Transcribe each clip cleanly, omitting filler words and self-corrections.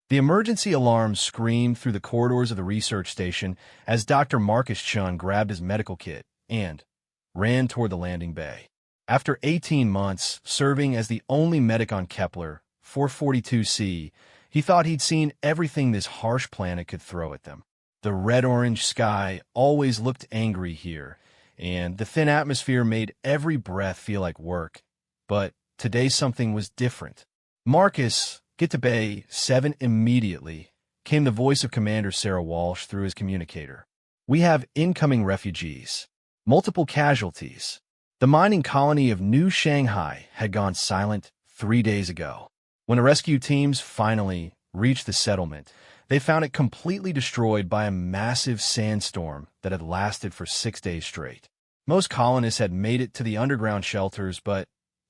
The emergency alarm screamed through the corridors of the research station as Dr. Marcus Chun grabbed his medical kit and ran toward the landing bay. After 18 months serving as the only medic on Kepler 442c, he thought he'd seen everything this harsh planet could throw at them. The red-orange sky always looked angry here, and the thin atmosphere made every breath feel like work. But today something was different. "Marcus, get to Bay 7 immediately," came the voice of Commander Sarah Walsh through his communicator. "We have incoming refugees. Multiple casualties." The mining colony of New Shanghai had gone silent 3 days ago. When the rescue teams finally reached the settlement, they found it completely destroyed by a massive sandstorm that had lasted for 6 days straight. Most colonists had made it to the underground shelters, but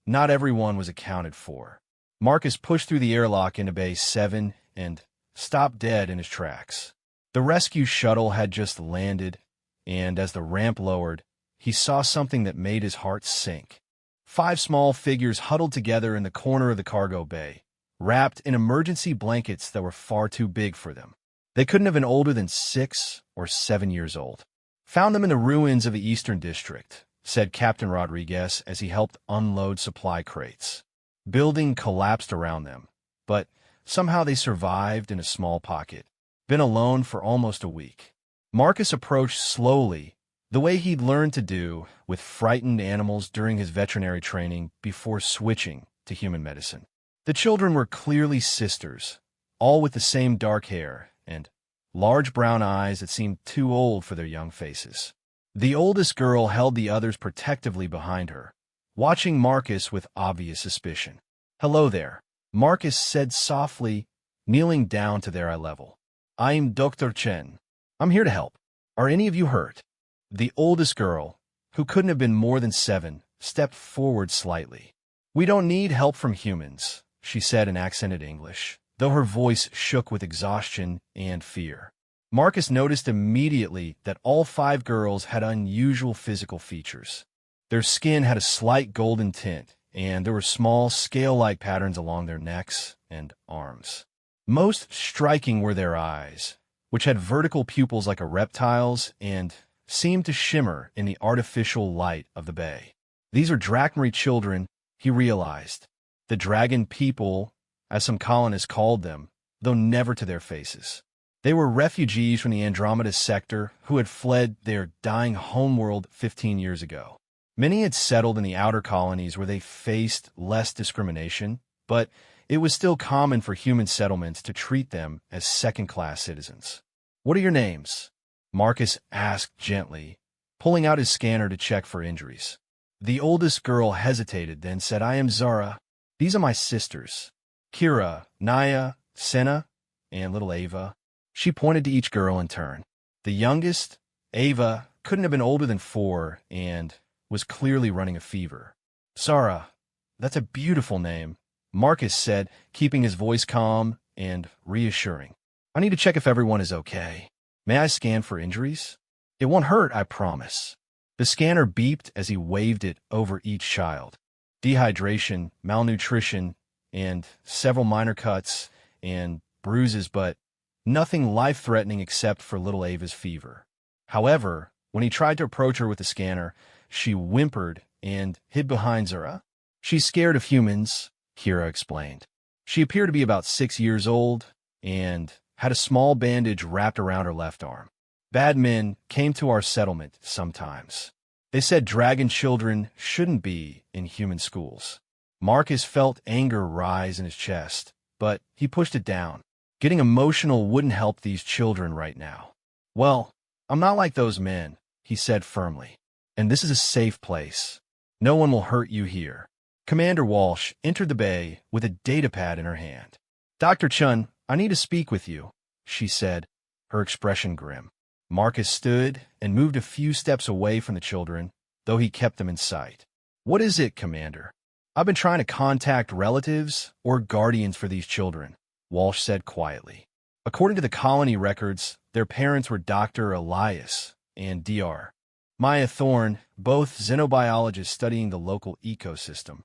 not everyone was accounted for. Marcus pushed through the airlock into Bay 7 and stopped dead in his tracks. The rescue shuttle had just landed, and as the ramp lowered, he saw something that made his heart sink. 5 small figures huddled together in the corner of the cargo bay, wrapped in emergency blankets that were far too big for them. They couldn't have been older than 6 or 7 years old. "Found them in the ruins of the Eastern District," said Captain Rodriguez as he helped unload supply crates. Building collapsed around them, but somehow they survived in a small pocket. Been alone for almost a week. Marcus approached slowly, the way he'd learned to do with frightened animals during his veterinary training before switching to human medicine. The children were clearly sisters, all with the same dark hair and large brown eyes that seemed too old for their young faces. The oldest girl held the others protectively behind her, watching Marcus with obvious suspicion. "Hello there," Marcus said softly, kneeling down to their eye level. "I'm Dr. Chen. I'm here to help. Are any of you hurt?" The oldest girl, who couldn't have been more than 7, stepped forward slightly. "We don't need help from humans," she said in accented English, though her voice shook with exhaustion and fear. Marcus noticed immediately that all 5 girls had unusual physical features. Their skin had a slight golden tint, and there were small, scale-like patterns along their necks and arms. Most striking were their eyes, which had vertical pupils like a reptile's and seemed to shimmer in the artificial light of the bay. These are Drachmary children, he realized. The dragon people, as some colonists called them, though never to their faces. They were refugees from the Andromeda sector who had fled their dying homeworld 15 years ago. Many had settled in the outer colonies where they faced less discrimination, but it was still common for human settlements to treat them as second-class citizens. "What are your names?" Marcus asked gently, pulling out his scanner to check for injuries. The oldest girl hesitated, then said, "I am Zara. These are my sisters, Kira, Naya, Senna, and little Ava." She pointed to each girl in turn. The youngest, Ava, couldn't have been older than 4 and was clearly running a fever. "Zara, that's a beautiful name," Marcus said, keeping his voice calm and reassuring. "I need to check if everyone is okay. May I scan for injuries? It won't hurt, I promise." The scanner beeped as he waved it over each child. Dehydration, malnutrition, and several minor cuts and bruises, but nothing life-threatening except for little Ava's fever. However, when he tried to approach her with the scanner, she whimpered and hid behind Zara. "She's scared of humans," Kira explained. She appeared to be about 6 years old and had a small bandage wrapped around her left arm. "Bad men came to our settlement sometimes. They said dragon children shouldn't be in human schools." Marcus felt anger rise in his chest, but he pushed it down. Getting emotional wouldn't help these children right now. "Well, I'm not like those men," he said firmly. "And this is a safe place. No one will hurt you here." Commander Walsh entered the bay with a datapad in her hand. "Dr. Chun, I need to speak with you," she said, her expression grim. Marcus stood and moved a few steps away from the children, though he kept them in sight. "What is it, Commander?" "I've been trying to contact relatives or guardians for these children," Walsh said quietly. According to the colony records, their parents were Dr. Elias and Dr. Maya Thorne, both xenobiologists studying the local ecosystem.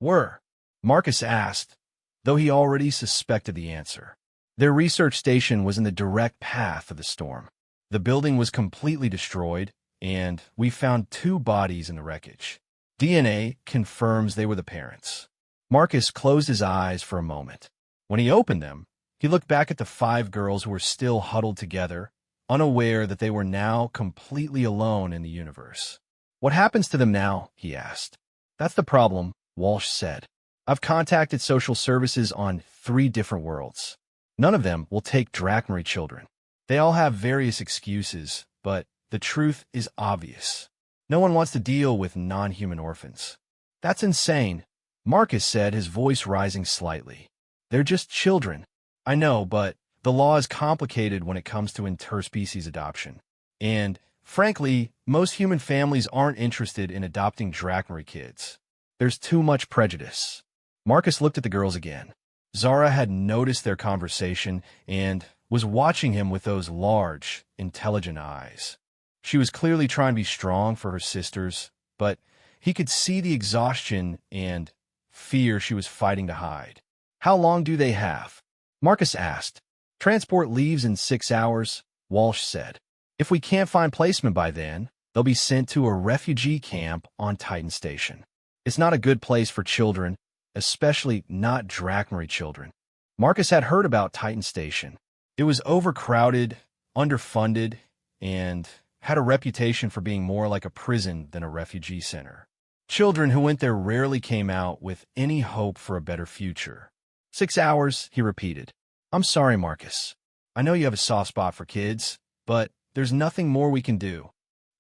"Were?" Marcus asked, though he already suspected the answer. Their research station was in the direct path of the storm. The building was completely destroyed, and we found 2 bodies in the wreckage. DNA confirms they were the parents. Marcus closed his eyes for a moment. When he opened them, he looked back at the 5 girls who were still huddled together, unaware that they were now completely alone in the universe. "What happens to them now?" he asked. "That's the problem," Walsh said. "I've contacted social services on 3 different worlds. None of them will take Drachmary children. They all have various excuses, but the truth is obvious. No one wants to deal with non-human orphans." "That's insane," Marcus said, his voice rising slightly. "They're just children." "I know, but the law is complicated when it comes to interspecies adoption. And, frankly, most human families aren't interested in adopting Drachmary kids. There's too much prejudice." Marcus looked at the girls again. Zara had noticed their conversation and was watching him with those large, intelligent eyes. She was clearly trying to be strong for her sisters, but he could see the exhaustion and fear she was fighting to hide. "How long do they have?" Marcus asked. "Transport leaves in 6 hours," Walsh said. "If we can't find placement by then, they'll be sent to a refugee camp on Titan Station. It's not a good place for children, especially not Drachmary children." Marcus had heard about Titan Station. It was overcrowded, underfunded, and had a reputation for being more like a prison than a refugee center. Children who went there rarely came out with any hope for a better future. 6 hours, he repeated. "I'm sorry, Marcus. I know you have a soft spot for kids, but there's nothing more we can do."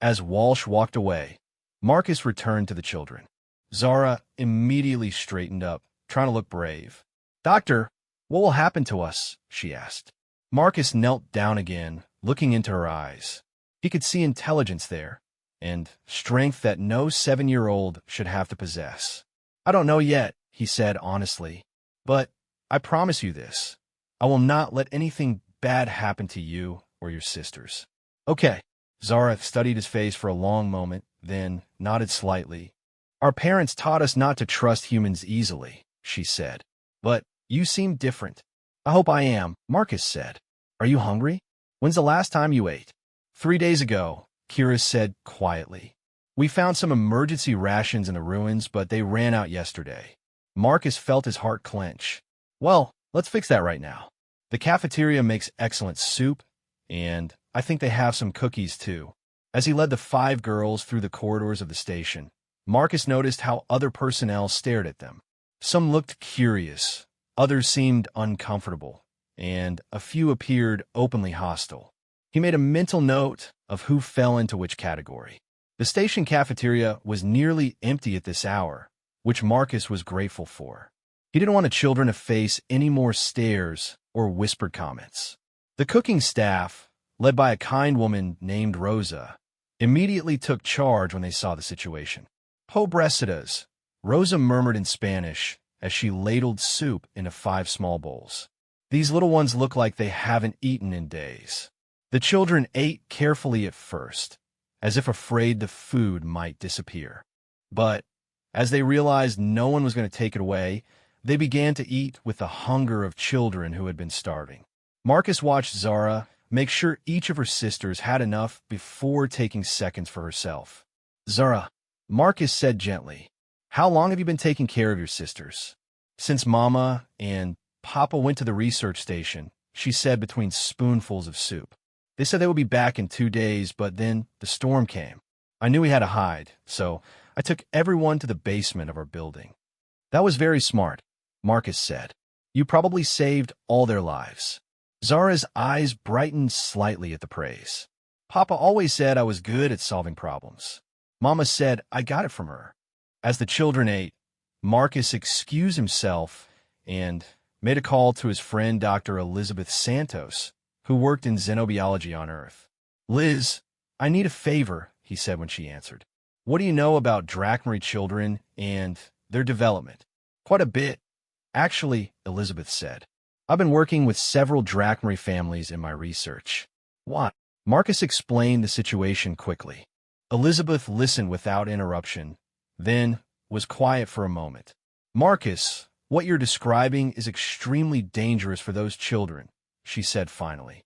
As Walsh walked away, Marcus returned to the children. Zara immediately straightened up, trying to look brave. "Doctor, what will happen to us?" she asked. Marcus knelt down again, looking into her eyes. He could see intelligence there, and strength that no 7-year-old should have to possess. "I don't know yet," he said honestly, "but I promise you this. I will not let anything bad happen to you or your sisters." "Okay." Zara studied his face for a long moment, then nodded slightly. "Our parents taught us not to trust humans easily," she said. "But you seem different." "I hope I am," Marcus said. "Are you hungry? When's the last time you ate?" 3 days ago, Kira said quietly. "We found some emergency rations in the ruins, but they ran out yesterday." Marcus felt his heart clench. "Well, let's fix that right now. The cafeteria makes excellent soup, and I think they have some cookies too." As he led the 5 girls through the corridors of the station, Marcus noticed how other personnel stared at them. Some looked curious, others seemed uncomfortable, and a few appeared openly hostile. He made a mental note of who fell into which category. The station cafeteria was nearly empty at this hour, which Marcus was grateful for. He didn't want the children to face any more stares or whispered comments. The cooking staff, led by a kind woman named Rosa, immediately took charge when they saw the situation. "Pobrecitas," Rosa murmured in Spanish as she ladled soup into 5 small bowls. "These little ones look like they haven't eaten in days." The children ate carefully at first, as if afraid the food might disappear. But as they realized no one was going to take it away, they began to eat with the hunger of children who had been starving. Marcus watched Zara make sure each of her sisters had enough before taking seconds for herself. "Zara," Marcus said gently, "how long have you been taking care of your sisters?" "Since Mama and Papa went to the research station," she said between spoonfuls of soup. "They said they would be back in 2 days, but then the storm came. I knew we had to hide, so I took everyone to the basement of our building." "That was very smart," Marcus said. "You probably saved all their lives." Zara's eyes brightened slightly at the praise. "Papa always said I was good at solving problems. Mama said I got it from her." As the children ate, Marcus excused himself and made a call to his friend Dr. Elizabeth Santos, who worked in xenobiology on Earth. "Liz, I need a favor," he said when she answered. "What do you know about Drachmary children and their development?" "Quite a bit, actually," Elizabeth said. "I've been working with several Drachmary families in my research." "What?" Marcus explained the situation quickly. Elizabeth listened without interruption, then was quiet for a moment. "Marcus, what you're describing is extremely dangerous for those children, she said finally.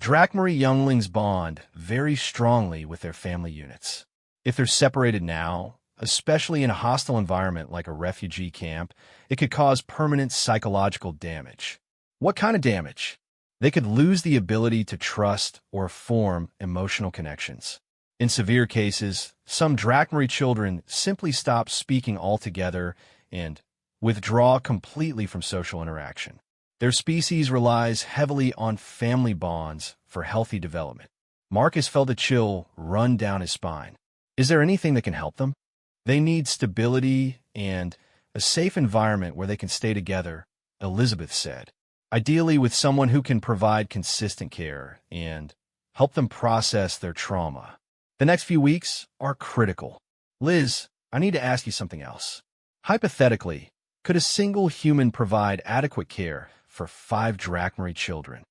Drachmarie younglings bond very strongly with their family units. If they're separated now, especially in a hostile environment like a refugee camp, it could cause permanent psychological damage. What kind of damage? They could lose the ability to trust or form emotional connections. In severe cases, some Drachmarie children simply stop speaking altogether and withdraw completely from social interaction. Their species relies heavily on family bonds for healthy development. Marcus felt a chill run down his spine. Is there anything that can help them? They need stability and a safe environment where they can stay together, Elizabeth said. Ideally with someone who can provide consistent care and help them process their trauma. The next few weeks are critical. Liz, I need to ask you something else. Hypothetically, could a single human provide adequate care for 5 Drachmarie children?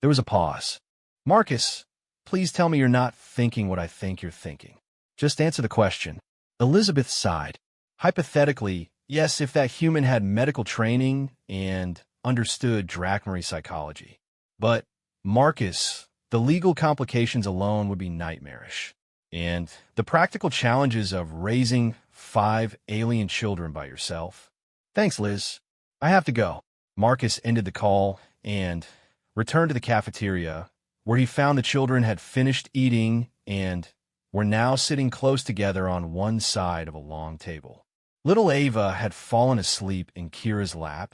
There was a pause. Marcus, please tell me you're not thinking what I think you're thinking. Just answer the question. Elizabeth sighed. Hypothetically, yes, if that human had medical training and understood Drachmarie psychology. But, Marcus, the legal complications alone would be nightmarish. And the practical challenges of raising 5 alien children by yourself. Thanks, Liz. I have to go. Marcus ended the call and returned to the cafeteria, where he found the children had finished eating and were now sitting close together on one side of a long table. Little Ava had fallen asleep in Kira's lap,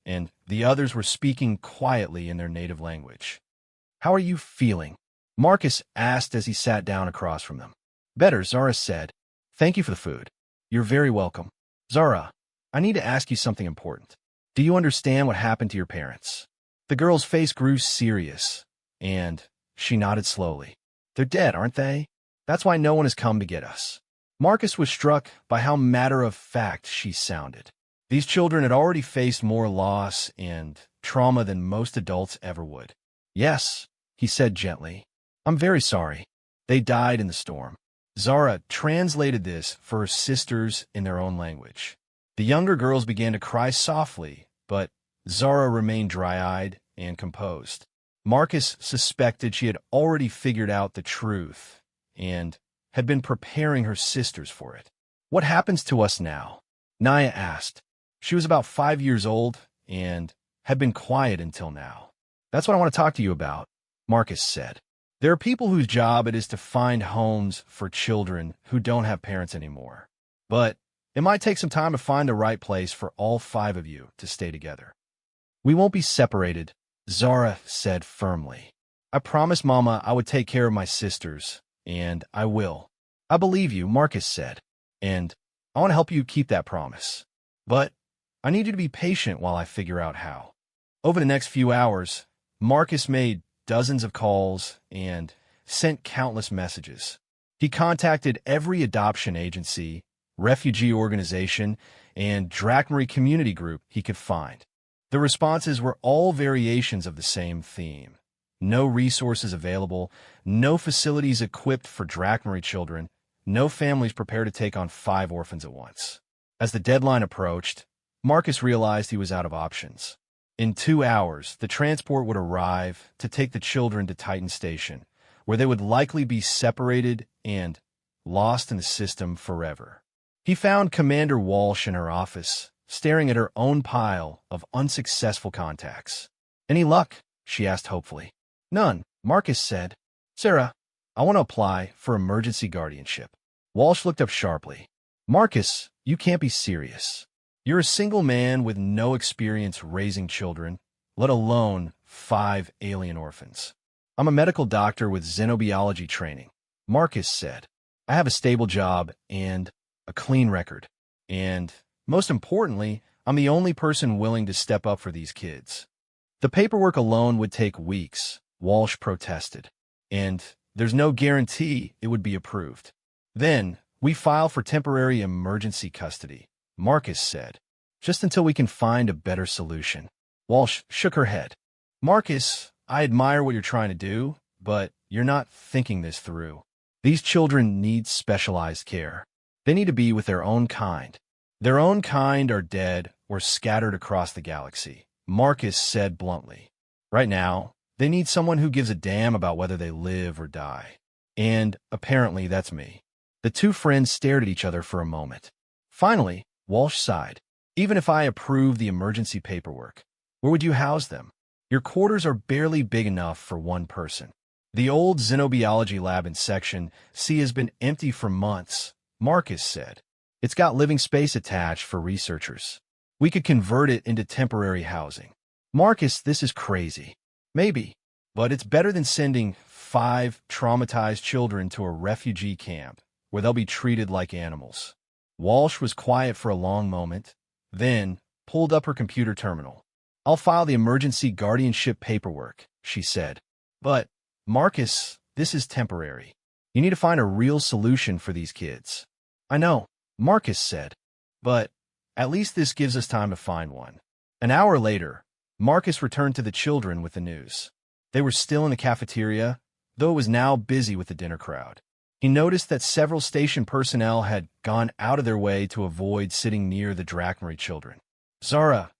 and the others were speaking quietly in their native language. How are you feeling? Marcus asked as he sat down across from them. Better, Zara said. Thank you for the food. You're very welcome. Zara, I need to ask you something important. Do you understand what happened to your parents? The girl's face grew serious, and she nodded slowly. They're dead, aren't they? That's why no one has come to get us. Marcus was struck by how matter-of-fact she sounded. These children had already faced more loss and trauma than most adults ever would. Yes, he said gently. I'm very sorry. They died in the storm. Zara translated this for her sisters in their own language. The younger girls began to cry softly, but Zara remained dry-eyed and composed. Marcus suspected she had already figured out the truth and had been preparing her sisters for it. What happens to us now? Naya asked. She was about 5 years old and had been quiet until now. That's what I want to talk to you about, Marcus said. There are people whose job it is to find homes for children who don't have parents anymore. But it might take some time to find the right place for all 5 of you to stay together. We won't be separated, Zara said firmly. I promised Mama I would take care of my sisters, and I will. I believe you, Marcus said, and I want to help you keep that promise. But I need you to be patient while I figure out how. Over the next few hours, Marcus made dozens of calls and sent countless messages. He contacted every adoption agency, refugee organization, and Drachmarie community group he could find. The responses were all variations of the same theme. No resources available, no facilities equipped for Drachmarie children, no families prepared to take on 5 orphans at once. As the deadline approached, Marcus realized he was out of options. In 2 hours, the transport would arrive to take the children to Titan Station, where they would likely be separated and lost in the system forever. He found Commander Walsh in her office, staring at her own pile of unsuccessful contacts. Any luck? She asked hopefully. None, Marcus said. Sarah, I want to apply for emergency guardianship. Walsh looked up sharply. Marcus, you can't be serious. You're a single man with no experience raising children, let alone 5 alien orphans. I'm a medical doctor with xenobiology training, Marcus said. I have a stable job and a clean record. And, most importantly, I'm the only person willing to step up for these kids. The paperwork alone would take weeks, Walsh protested. And there's no guarantee it would be approved. Then, we file for temporary emergency custody, Marcus said, just until we can find a better solution. Walsh shook her head. Marcus, I admire what you're trying to do, but you're not thinking this through. These children need specialized care. They need to be with their own kind. Their own kind are dead or scattered across the galaxy, Marcus said bluntly. Right now, they need someone who gives a damn about whether they live or die. And apparently that's me. The two friends stared at each other for a moment. Finally, Walsh sighed. Even if I approve the emergency paperwork, where would you house them? Your quarters are barely big enough for one person. The old xenobiology lab in Section C has been empty for months, Marcus said. It's got living space attached for researchers. We could convert it into temporary housing. Marcus, this is crazy. Maybe, but it's better than sending 5 traumatized children to a refugee camp where they'll be treated like animals. Walsh was quiet for a long moment, then pulled up her computer terminal. I'll file the emergency guardianship paperwork, she said. But, Marcus, this is temporary. You need to find a real solution for these kids. I know, Marcus said. But, at least this gives us time to find one. An hour later, Marcus returned to the children with the news. They were still in the cafeteria, though it was now busy with the dinner crowd. He noticed that several station personnel had gone out of their way to avoid sitting near the Drachmary children. Zara,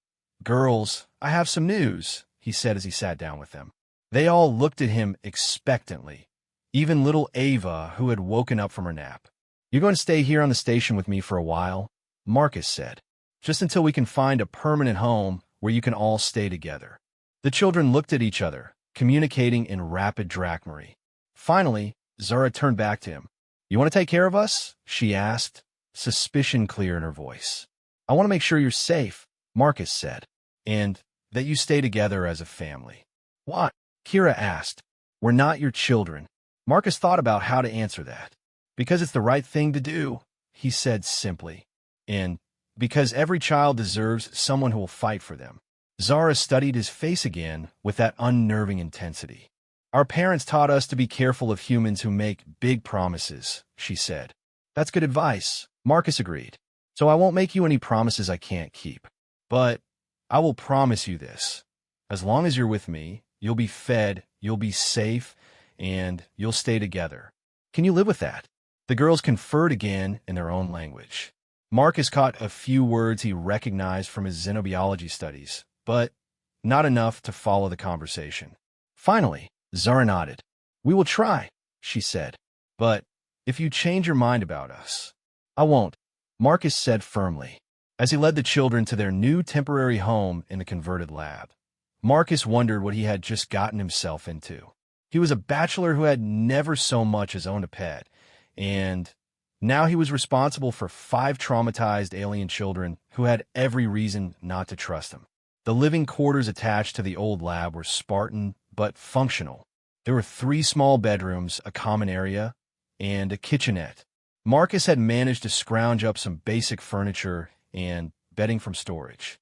girls, I have some news, he said as he sat down with them. They all looked at him expectantly, even little Ava, who had woken up from her nap. You're going to stay here on the station with me for a while, Marcus said, just until we can find a permanent home where you can all stay together. The children looked at each other, communicating in rapid Drachmary. Finally, Zara turned back to him. You want to take care of us? She asked, suspicion clear in her voice. I want to make sure you're safe, Marcus said, and that you stay together as a family. What? Kira asked. We're not your children. Marcus thought about how to answer that. Because it's the right thing to do, he said simply. And because every child deserves someone who will fight for them. Zara studied his face again with that unnerving intensity. Our parents taught us to be careful of humans who make big promises, she said. That's good advice, Marcus agreed. So I won't make you any promises I can't keep. But I will promise you this. As long as you're with me, you'll be fed, you'll be safe, and you'll stay together. Can you live with that? The girls conferred again in their own language. Marcus caught a few words he recognized from his xenobiology studies, but not enough to follow the conversation. Finally, Zara nodded. We will try, she said. But if you change your mind about us, I won't, Marcus said firmly, as he led the children to their new temporary home in the converted lab. Marcus wondered what he had just gotten himself into. He was a bachelor who had never so much as owned a pet, and now he was responsible for 5 traumatized alien children who had every reason not to trust him. The living quarters attached to the old lab were Spartan but functional. There were 3 small bedrooms, a common area, and a kitchenette. Marcus had managed to scrounge up some basic furniture and bedding from storage.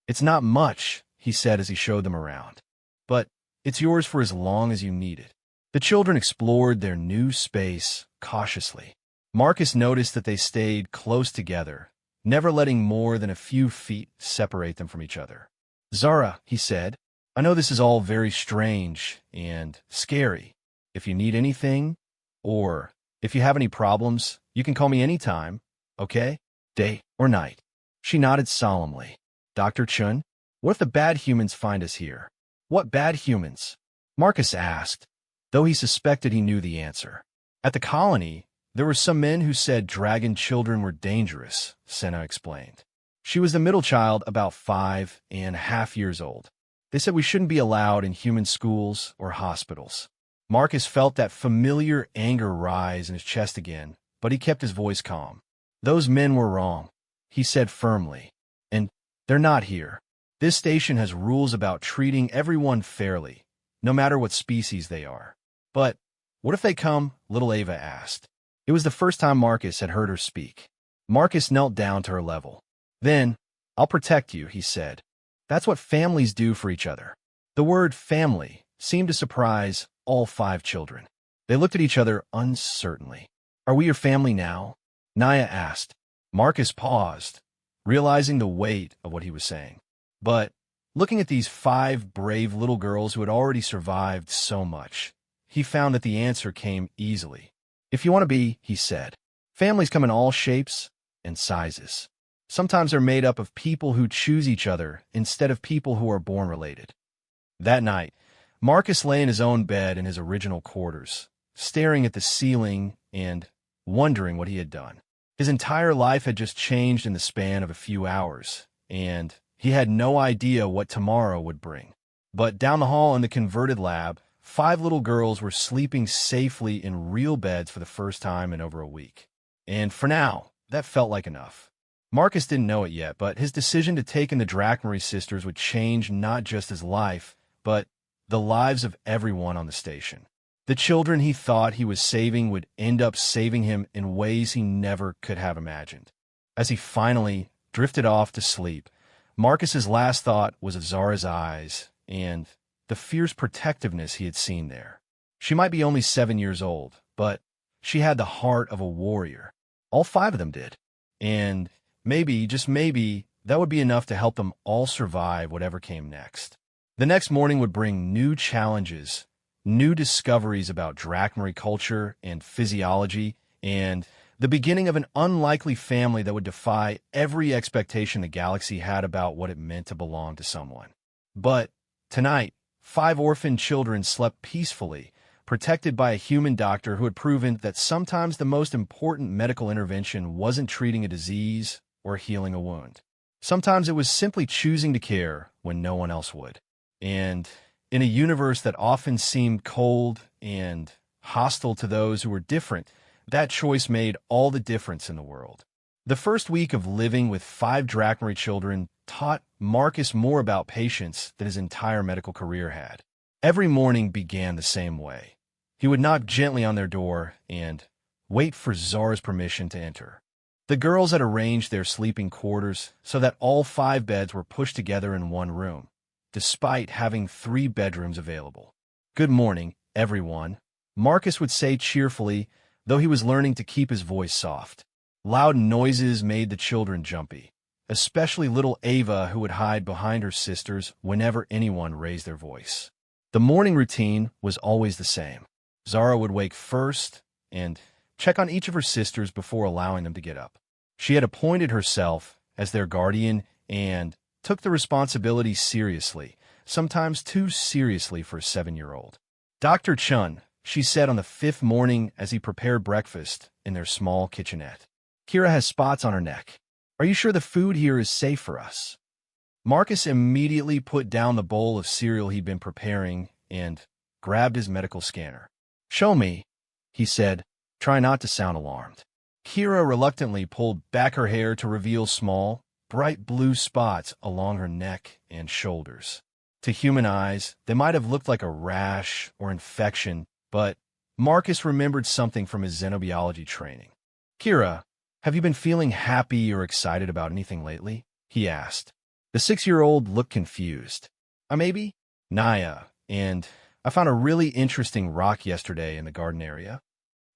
It's not much, he said as he showed them around, but it's yours for as long as you need it. The children explored their new space cautiously. Marcus noticed that they stayed close together, never letting more than a few feet separate them from each other. Zara, he said, I know this is all very strange and scary. If you need anything, or if you have any problems, you can call me anytime, okay? Day or night. She nodded solemnly. Dr. Chun, what if the bad humans find us here? What bad humans? Marcus asked, though he suspected he knew the answer. At the colony, there were some men who said dragon children were dangerous, Senna explained. She was the middle child, about 5.5 years old. They said we shouldn't be allowed in human schools or hospitals. Marcus felt that familiar anger rise in his chest again, but he kept his voice calm. Those men were wrong, he said firmly. And they're not here. This station has rules about treating everyone fairly, no matter what species they are. But what if they come? Little Ava asked. It was the first time Marcus had heard her speak. Marcus knelt down to her level. Then, I'll protect you, he said. That's what families do for each other. The word family seemed to surprise all 5 children. They looked at each other uncertainly. Are we your family now? Naya asked. Marcus paused, realizing the weight of what he was saying. But, looking at these 5 brave little girls who had already survived so much, he found that the answer came easily. If you want to be, he said. Families come in all shapes and sizes. Sometimes they're made up of people who choose each other instead of people who are born related. That night, Marcus lay in his own bed in his original quarters, staring at the ceiling and wondering what he had done. His entire life had just changed in the span of a few hours, and he had no idea what tomorrow would bring. But down the hall in the converted lab, 5 little girls were sleeping safely in real beds for the first time in over a week. And for now, that felt like enough. Marcus didn't know it yet, but his decision to take in the Drachmarie sisters would change not just his life, but the lives of everyone on the station. The children he thought he was saving would end up saving him in ways he never could have imagined. As he finally drifted off to sleep, Marcus's last thought was of Zara's eyes and the fierce protectiveness he had seen there. She might be only 7 years old, but she had the heart of a warrior. All 5 of them did. And maybe, just maybe, that would be enough to help them all survive whatever came next. The next morning would bring new challenges, new discoveries about Drachmarie culture and physiology, and the beginning of an unlikely family that would defy every expectation the galaxy had about what it meant to belong to someone. But tonight, 5 orphaned children slept peacefully, protected by a human doctor who had proven that sometimes the most important medical intervention wasn't treating a disease or healing a wound. Sometimes it was simply choosing to care when no one else would. And in a universe that often seemed cold and hostile to those who were different, that choice made all the difference in the world. The first week of living with 5 Drachmarie children taught Marcus more about patience than his entire medical career had. Every morning began the same way. He would knock gently on their door and wait for Zara's permission to enter. The girls had arranged their sleeping quarters so that all 5 beds were pushed together in one room, despite having 3 bedrooms available. "Good morning, everyone," Marcus would say cheerfully, though he was learning to keep his voice soft. Loud noises made the children jumpy, especially little Ava, who would hide behind her sisters whenever anyone raised their voice. The morning routine was always the same. Zara would wake first and check on each of her sisters before allowing them to get up. She had appointed herself as their guardian and took the responsibility seriously, sometimes too seriously for a 7-year-old. "Dr. Chun," she said on the 5th morning as he prepared breakfast in their small kitchenette. "Kira has spots on her neck. Are you sure the food here is safe for us?" Marcus immediately put down the bowl of cereal he'd been preparing and grabbed his medical scanner. "Show me," he said, trying not to sound alarmed. Kira reluctantly pulled back her hair to reveal small, bright blue spots along her neck and shoulders. To human eyes, they might have looked like a rash or infection, but Marcus remembered something from his xenobiology training. "Kira, have you been feeling happy or excited about anything lately?" he asked. The 6-year-old looked confused. Maybe? Naya, and I found a really interesting rock yesterday in the garden area."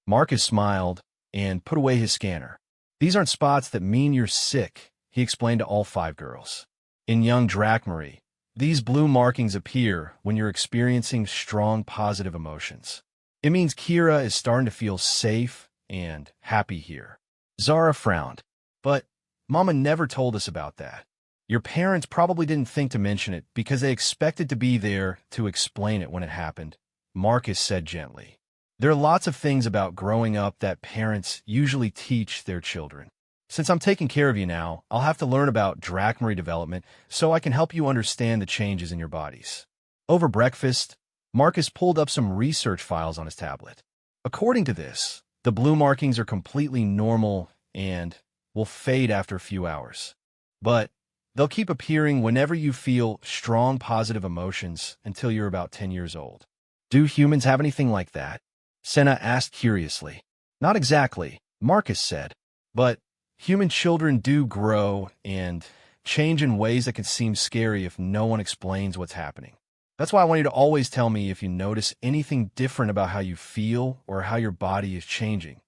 Marcus smiled and put away his scanner. "These aren't spots that mean you're sick," he explained to all 5 girls. "In young Drachmarie, these blue markings appear when you're experiencing strong positive emotions. It means Kira is starting to feel safe and happy here." Zara frowned. "But Mama never told us about that." "Your parents probably didn't think to mention it because they expected to be there to explain it when it happened," Marcus said gently. "There are lots of things about growing up that parents usually teach their children. Since I'm taking care of you now, I'll have to learn about Drachmarie development so I can help you understand the changes in your bodies." Over breakfast, Marcus pulled up some research files on his tablet. According to this, the blue markings are completely normal and will fade after a few hours. But they'll keep appearing whenever you feel strong positive emotions until you're about 10 years old. "Do humans have anything like that?" Senna asked curiously. "Not exactly," Marcus said, "but human children do grow and change in ways that can seem scary if no one explains what's happening. That's why I want you to always tell me if you notice anything different about how you feel or how your body is changing.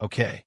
Okay."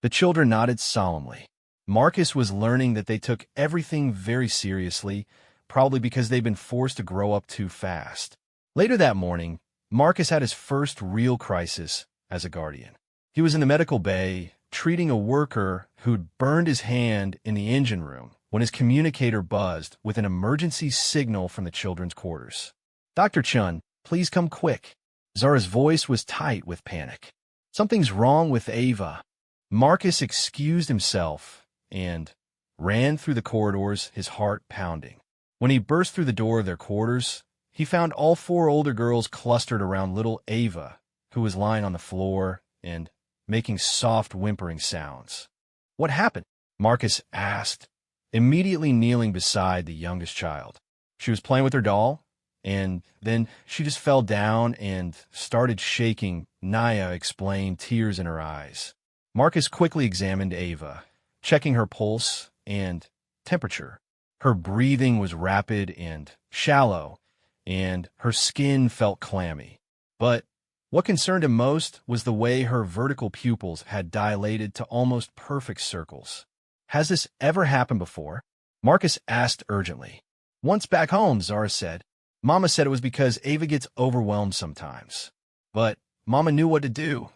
The children nodded solemnly. Marcus was learning that they took everything very seriously, probably because they'd been forced to grow up too fast. Later that morning, Marcus had his first real crisis as a guardian. He was in the medical bay, treating a worker who'd burned his hand in the engine room when his communicator buzzed with an emergency signal from the children's quarters. Dr. Chun, please come quick. Zara's voice was tight with panic. Something's wrong with Ava. Marcus excused himself and ran through the corridors, his heart pounding. When he burst through the door of their quarters, he found all four older girls clustered around little Ava, who was lying on the floor and making soft whimpering sounds. What happened? Marcus asked, immediately kneeling beside the youngest child. She was playing with her doll, and then she just fell down and started shaking, Naya explained, tears in her eyes. Marcus quickly examined Ava, checking her pulse and temperature. Her breathing was rapid and shallow, and her skin felt clammy. But what concerned him most was the way her vertical pupils had dilated to almost perfect circles. Has this ever happened before? Marcus asked urgently. Once back home, Zara said. Mama said it was because Ava gets overwhelmed sometimes. But Mama knew what to do,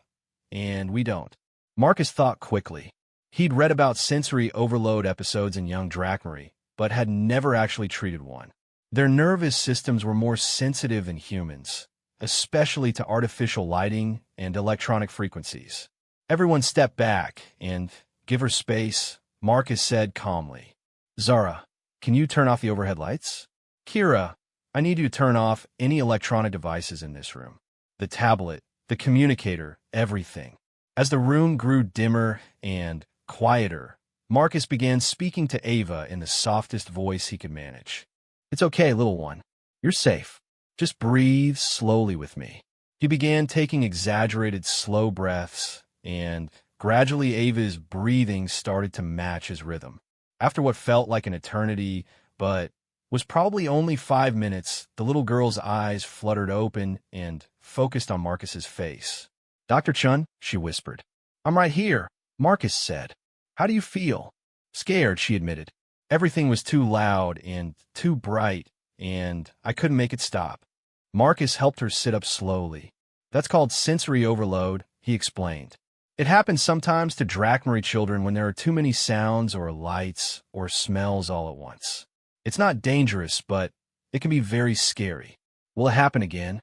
and we don't. Marcus thought quickly. He'd read about sensory overload episodes in young Drachmarie, but had never actually treated one. Their nervous systems were more sensitive than humans, especially to artificial lighting and electronic frequencies. Everyone stepped back and give her space, Marcus said calmly. Zara, can you turn off the overhead lights? Kira, I need you to turn off any electronic devices in this room. The tablet, the communicator, everything. As the room grew dimmer and quieter, Marcus began speaking to Ava in the softest voice he could manage. It's okay, little one. You're safe. Just breathe slowly with me. He began taking exaggerated, slow breaths, and gradually Ava's breathing started to match his rhythm. After what felt like an eternity, but was probably only 5 minutes, the little girl's eyes fluttered open and focused on Marcus's face. Dr. Chun, she whispered. I'm right here, Marcus said. How do you feel? Scared, she admitted. Everything was too loud and too bright, and I couldn't make it stop. Marcus helped her sit up slowly. That's called sensory overload, he explained. It happens sometimes to Drachmarie children when there are too many sounds or lights or smells all at once. It's not dangerous, but it can be very scary. Will it happen again?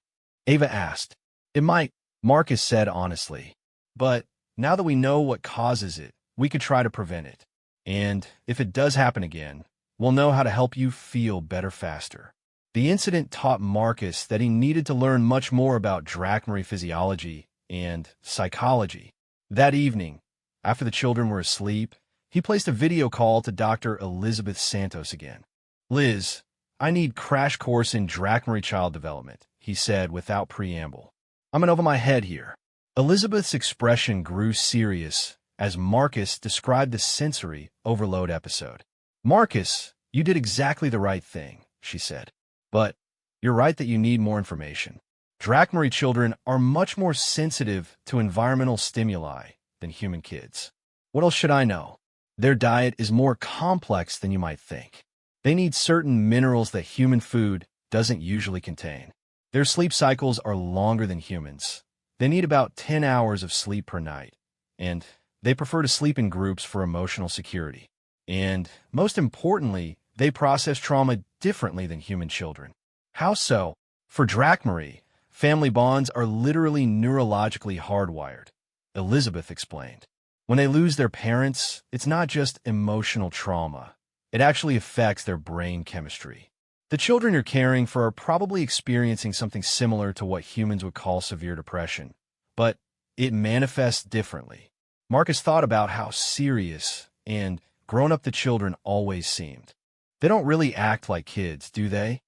Ava asked. It might, Marcus said honestly. But now that we know what causes it, we could try to prevent it. And if it does happen again, we'll know how to help you feel better faster. The incident taught Marcus that he needed to learn much more about Drachmarie physiology and psychology. That evening, after the children were asleep, he placed a video call to Dr. Elizabeth Santos again. Liz, I need crash course in Drachmarie child development, he said without preamble. I'm in over my head here. Elizabeth's expression grew serious as Marcus described the sensory overload episode. Marcus, you did exactly the right thing, she said. But you're right that you need more information. Drachmarie children are much more sensitive to environmental stimuli than human kids. What else should I know? Their diet is more complex than you might think. They need certain minerals that human food doesn't usually contain. Their sleep cycles are longer than humans. They need about 10 hours of sleep per night, and they prefer to sleep in groups for emotional security. And most importantly, they process trauma differently than human children. How so? For Drachmarie, family bonds are literally neurologically hardwired, Elizabeth explained. When they lose their parents, it's not just emotional trauma. It actually affects their brain chemistry. The children you're caring for are probably experiencing something similar to what humans would call severe depression, but it manifests differently. Marcus thought about how serious and grown-up the children always seemed. They don't really act like kids, do they?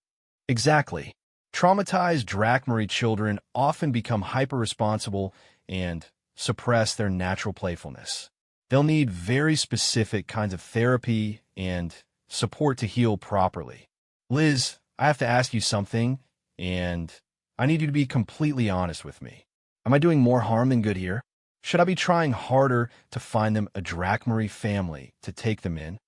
Exactly. Traumatized Drachmarie children often become hyper-responsible and suppress their natural playfulness. They'll need very specific kinds of therapy and support to heal properly. Liz, I have to ask you something, and I need you to be completely honest with me. Am I doing more harm than good here? Should I be trying harder to find them a Drachmarie family to take them in?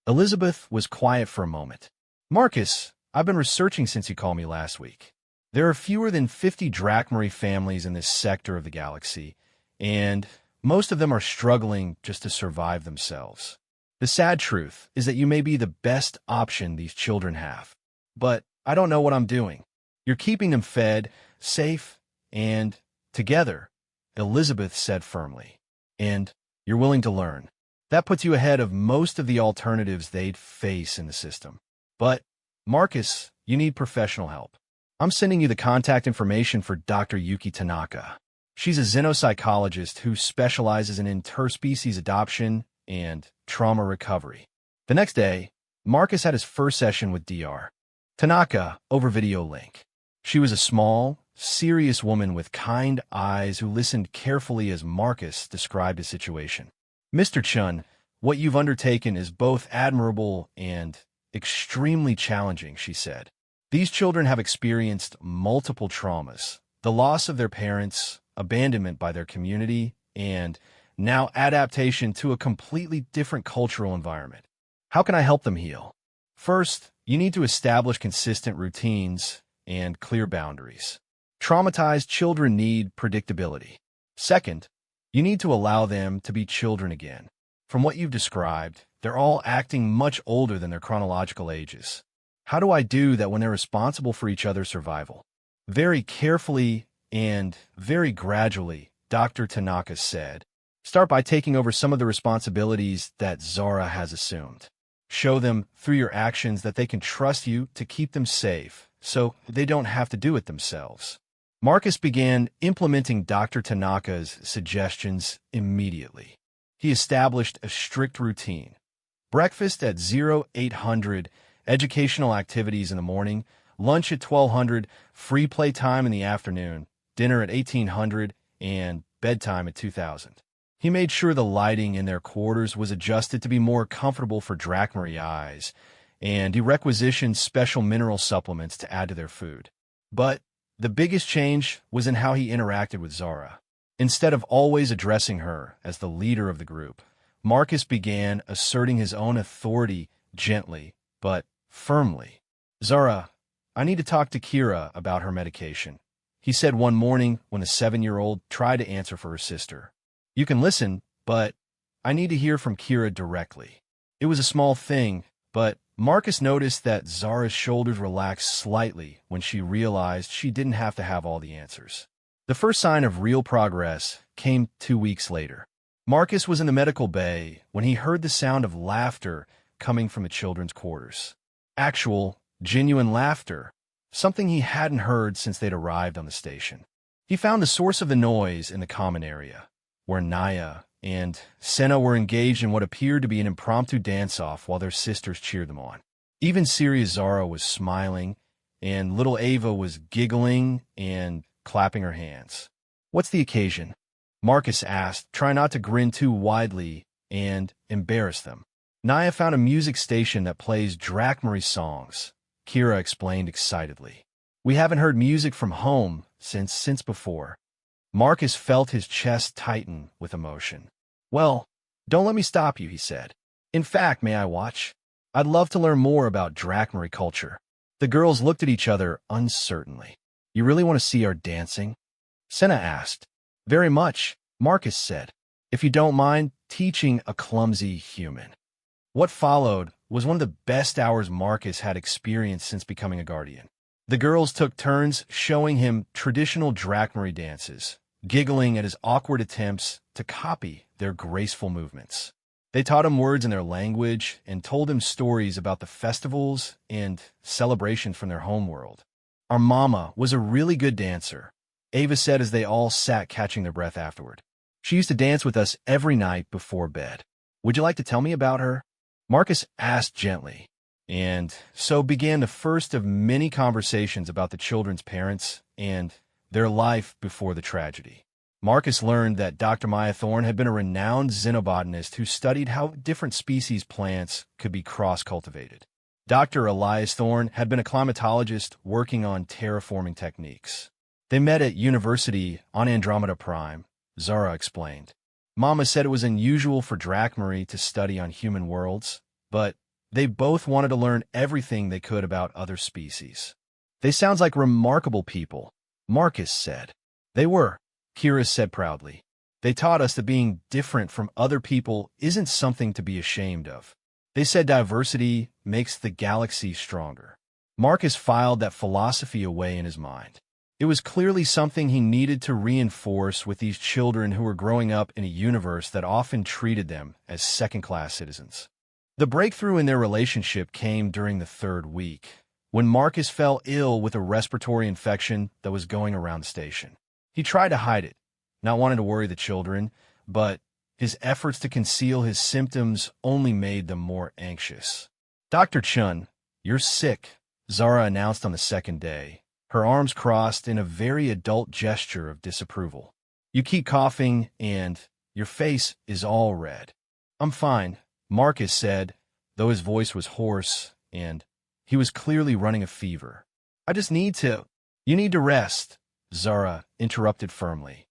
Elizabeth was quiet for a moment. Marcus, I've been researching since you called me last week. There are fewer than 50 Drachmarie families in this sector of the galaxy, and most of them are struggling just to survive themselves. The sad truth is that you may be the best option these children have. But I don't know what I'm doing. You're keeping them fed, safe, and together, Elizabeth said firmly. And you're willing to learn. That puts you ahead of most of the alternatives they'd face in the system. But, Marcus, you need professional help. I'm sending you the contact information for Dr. Yuki Tanaka. She's a xenopsychologist who specializes in interspecies adoption and trauma recovery. The next day, Marcus had his first session with Dr. Tanaka over video link. She was a small, serious woman with kind eyes who listened carefully as Marcus described his situation. Mr. Chun, what you've undertaken is both admirable and extremely challenging, she said. These children have experienced multiple traumas, the loss of their parents, abandonment by their community, and now adaptation to a completely different cultural environment. How can I help them heal? First, you need to establish consistent routines and clear boundaries. Traumatized children need predictability. Second, you need to allow them to be children again. From what you've described, they're all acting much older than their chronological ages. How do I do that when they're responsible for each other's survival? Very carefully and very gradually, Dr. Tanaka said. Start by taking over some of the responsibilities that Zara has assumed. Show them through your actions that they can trust you to keep them safe, so they don't have to do it themselves. Marcus began implementing Dr. Tanaka's suggestions immediately. He established a strict routine. Breakfast at 0800, educational activities in the morning, lunch at 1200, free play time in the afternoon, dinner at 1800, and bedtime at 2000. He made sure the lighting in their quarters was adjusted to be more comfortable for Drachmarie eyes, and he requisitioned special mineral supplements to add to their food. But the biggest change was in how he interacted with Zara. Instead of always addressing her as the leader of the group, Marcus began asserting his own authority gently, but firmly. Zara, I need to talk to Kira about her medication, he said one morning when the 7-year-old tried to answer for her sister. You can listen, but I need to hear from Kira directly. It was a small thing, but Marcus noticed that Zara's shoulders relaxed slightly when she realized she didn't have to have all the answers. The first sign of real progress came 2 weeks later. Marcus was in the medical bay when he heard the sound of laughter coming from the children's quarters. Actual, genuine laughter, something he hadn't heard since they'd arrived on the station. He found the source of the noise in the common area, where Naya and Senna were engaged in what appeared to be an impromptu dance-off while their sisters cheered them on. Even serious Zara was smiling, and little Ava was giggling and clapping her hands. What's the occasion? Marcus asked, trying not to grin too widely and embarrass them. Naya found a music station that plays Drachmarie songs, Kira explained excitedly. We haven't heard music from home since before. Marcus felt his chest tighten with emotion. Well, don't let me stop you, he said. In fact, may I watch? I'd love to learn more about Drachmarie culture. The girls looked at each other uncertainly. You really want to see our dancing? Senna asked. Very much, Marcus said. If you don't mind teaching a clumsy human. What followed was one of the best hours Marcus had experienced since becoming a guardian. The girls took turns showing him traditional Drachmarie dances, giggling at his awkward attempts to copy their graceful movements. They taught him words in their language and told him stories about the festivals and celebrations from their homeworld. Our mama was a really good dancer, Ava said as they all sat catching their breath afterward. She used to dance with us every night before bed. Would you like to tell me about her? Marcus asked gently, and so began the first of many conversations about the children's parents and their life before the tragedy. Marcus learned that Dr. Maya Thorne had been a renowned xenobotanist who studied how different species plants could be cross-cultivated. Dr. Elias Thorne had been a climatologist working on terraforming techniques. They met at university on Andromeda Prime, Zara explained. Mama said it was unusual for Drachmarie to study on human worlds, but they both wanted to learn everything they could about other species. They sound like remarkable people, Marcus said. They were, Kira said proudly. They taught us that being different from other people isn't something to be ashamed of. They said diversity makes the galaxy stronger. Marcus filed that philosophy away in his mind. It was clearly something he needed to reinforce with these children who were growing up in a universe that often treated them as second-class citizens. The breakthrough in their relationship came during the third week, when Marcus fell ill with a respiratory infection that was going around the station. He tried to hide it, not wanting to worry the children, but his efforts to conceal his symptoms only made them more anxious. "Dr. Chun, you're sick," Zara announced on the second day, her arms crossed in a very adult gesture of disapproval. "You keep coughing, and your face is all red." "I'm fine," Marcus said, though his voice was hoarse, and he was clearly running a fever. "I just need to—" "You need to rest," Zara interrupted firmly.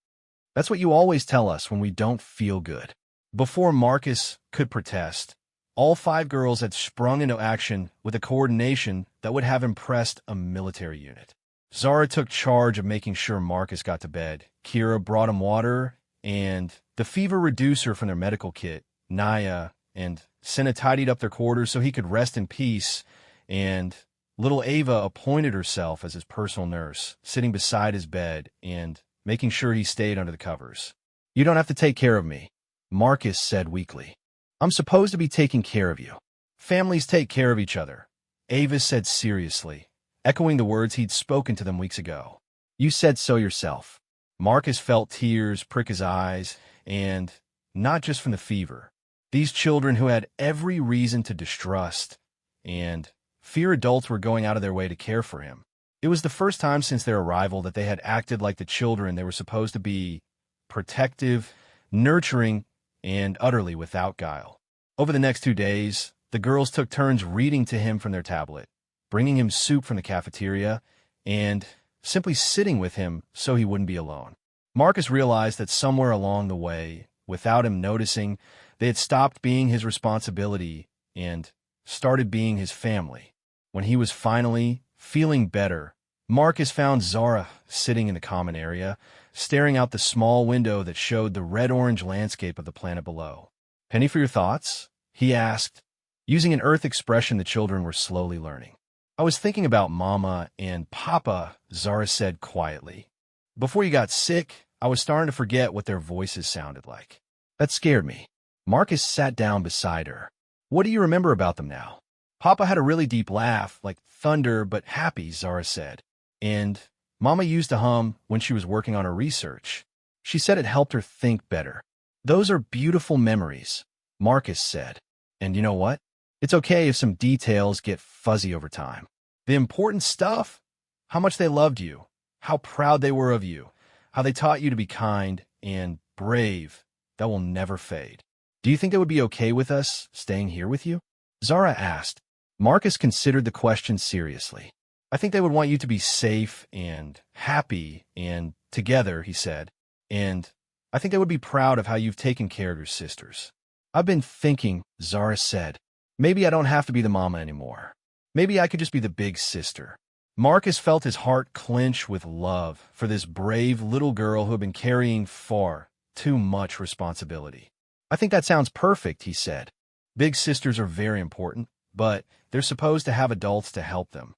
"That's what you always tell us when we don't feel good." Before Marcus could protest, all 5 girls had sprung into action with a coordination that would have impressed a military unit. Zara took charge of making sure Marcus got to bed. Kira brought him water, and the fever reducer from their medical kit, Naya, and Senna tidied up their quarters so he could rest in peace, and little Ava appointed herself as his personal nurse, sitting beside his bed and making sure he stayed under the covers. "You don't have to take care of me," Marcus said weakly. "I'm supposed to be taking care of you. Families take care of each other," Ava said seriously, echoing the words he'd spoken to them weeks ago. "You said so yourself." Marcus felt tears prick his eyes, and not just from the fever. These children who had every reason to distrust and fear adults were going out of their way to care for him. It was the first time since their arrival that they had acted like the children they were supposed to be: protective, nurturing, and utterly without guile. Over the next 2 days, the girls took turns reading to him from their tablet, bringing him soup from the cafeteria, and simply sitting with him so he wouldn't be alone. Marcus realized that somewhere along the way, without him noticing, they had stopped being his responsibility and started being his family. When he was finally feeling better, Marcus found Zara sitting in the common area, staring out the small window that showed the red-orange landscape of the planet below. "Penny for your thoughts?" he asked, using an Earth expression the children were slowly learning. "I was thinking about Mama and Papa," Zara said quietly. "Before you got sick, I was starting to forget what their voices sounded like. That scared me." Marcus sat down beside her. "What do you remember about them now?" "Papa had a really deep laugh, like thunder, but happy," Zara said. "And Mama used to hum when she was working on her research. She said it helped her think better." "Those are beautiful memories," Marcus said. "And you know what? It's okay if some details get fuzzy over time. The important stuff, how much they loved you, how proud they were of you, how they taught you to be kind and brave, that will never fade." "Do you think they would be okay with us staying here with you?" Zara asked. Marcus considered the question seriously. "I think they would want you to be safe and happy and together," he said. "And I think they would be proud of how you've taken care of your sisters." "I've been thinking," Zara said, "maybe I don't have to be the mama anymore. Maybe I could just be the big sister." Marcus felt his heart clench with love for this brave little girl who had been carrying far too much responsibility. "I think that sounds perfect," he said. "Big sisters are very important, but they're supposed to have adults to help them."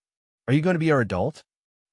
"Are you going to be our adult?"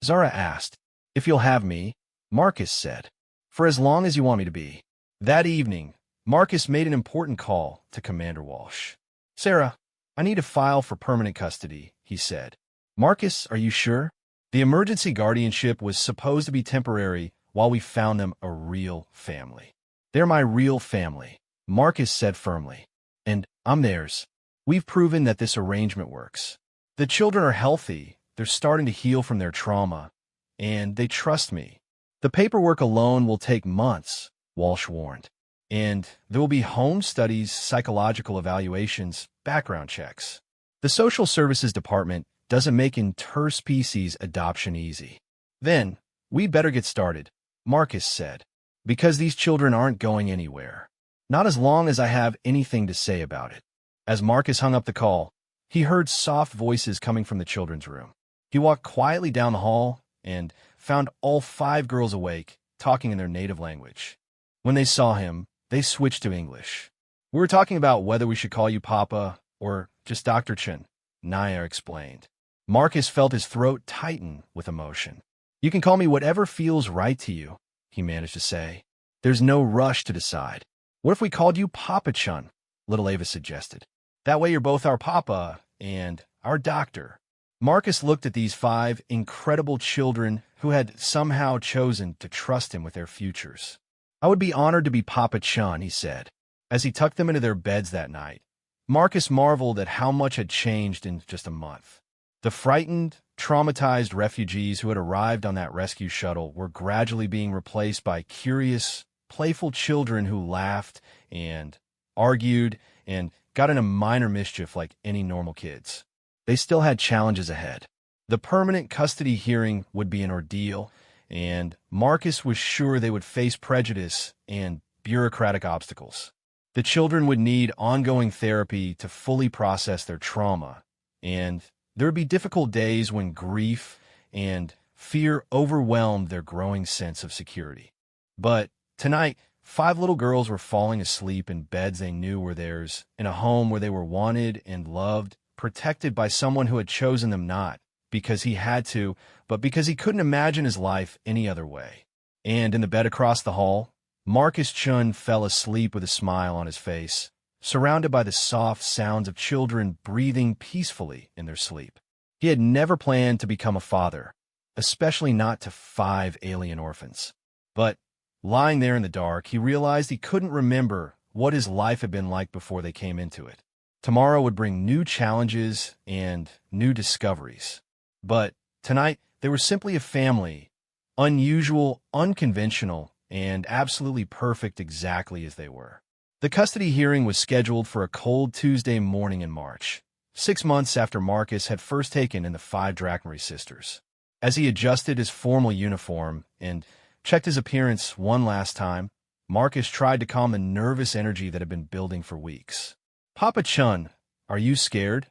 Zara asked. "If you'll have me," Marcus said. "For as long as you want me to be." That evening, Marcus made an important call to Commander Walsh. "Sarah, I need a file for permanent custody," he said. "Marcus, are you sure?" The emergency guardianship was supposed to be temporary while we found them a real family. "They're my real family," Marcus said firmly. "And I'm theirs. We've proven that this arrangement works. The children are healthy, they're starting to heal from their trauma, and they trust me. The paperwork alone will take months," Walsh warned. "And there will be home studies, psychological evaluations, background checks. The Social Services Department doesn't make interspecies adoption easy." "Then, we better get started," Marcus said, "because these children aren't going anywhere. Not as long as I have anything to say about it." As Marcus hung up the call, he heard soft voices coming from the children's room. He walked quietly down the hall and found all 5 girls awake, talking in their native language. When they saw him, they switched to English. "We were talking about whether we should call you Papa or just Dr. Chen," Naya explained. Marcus felt his throat tighten with emotion. "You can call me whatever feels right to you," he managed to say. "There's no rush to decide." "What if we called you Papa Chun?" little Ava suggested. "That way you're both our papa and our doctor." Marcus looked at these 5 incredible children who had somehow chosen to trust him with their futures. "I would be honored to be Papa Chun," he said. As he tucked them into their beds that night, Marcus marveled at how much had changed in just a month. The frightened, traumatized refugees who had arrived on that rescue shuttle were gradually being replaced by curious, playful children who laughed and argued and got into minor mischief like any normal kids. They still had challenges ahead. The permanent custody hearing would be an ordeal, and Marcus was sure they would face prejudice and bureaucratic obstacles. The children would need ongoing therapy to fully process their trauma, and there would be difficult days when grief and fear overwhelmed their growing sense of security. But tonight, 5 little girls were falling asleep in beds they knew were theirs, in a home where they were wanted and loved, protected by someone who had chosen them not because he had to, but because he couldn't imagine his life any other way. And in the bed across the hall, Marcus Chun fell asleep with a smile on his face, surrounded by the soft sounds of children breathing peacefully in their sleep. He had never planned to become a father, especially not to 5 alien orphans. But lying there in the dark, he realized he couldn't remember what his life had been like before they came into it. Tomorrow would bring new challenges and new discoveries. But tonight, they were simply a family, unusual, unconventional, and absolutely perfect exactly as they were. The custody hearing was scheduled for a cold Tuesday morning in March, 6 months after Marcus had first taken in the 5 Drachmary sisters. As he adjusted his formal uniform and checked his appearance one last time, Marcus tried to calm the nervous energy that had been building for weeks. "Papa Chun, are you scared?"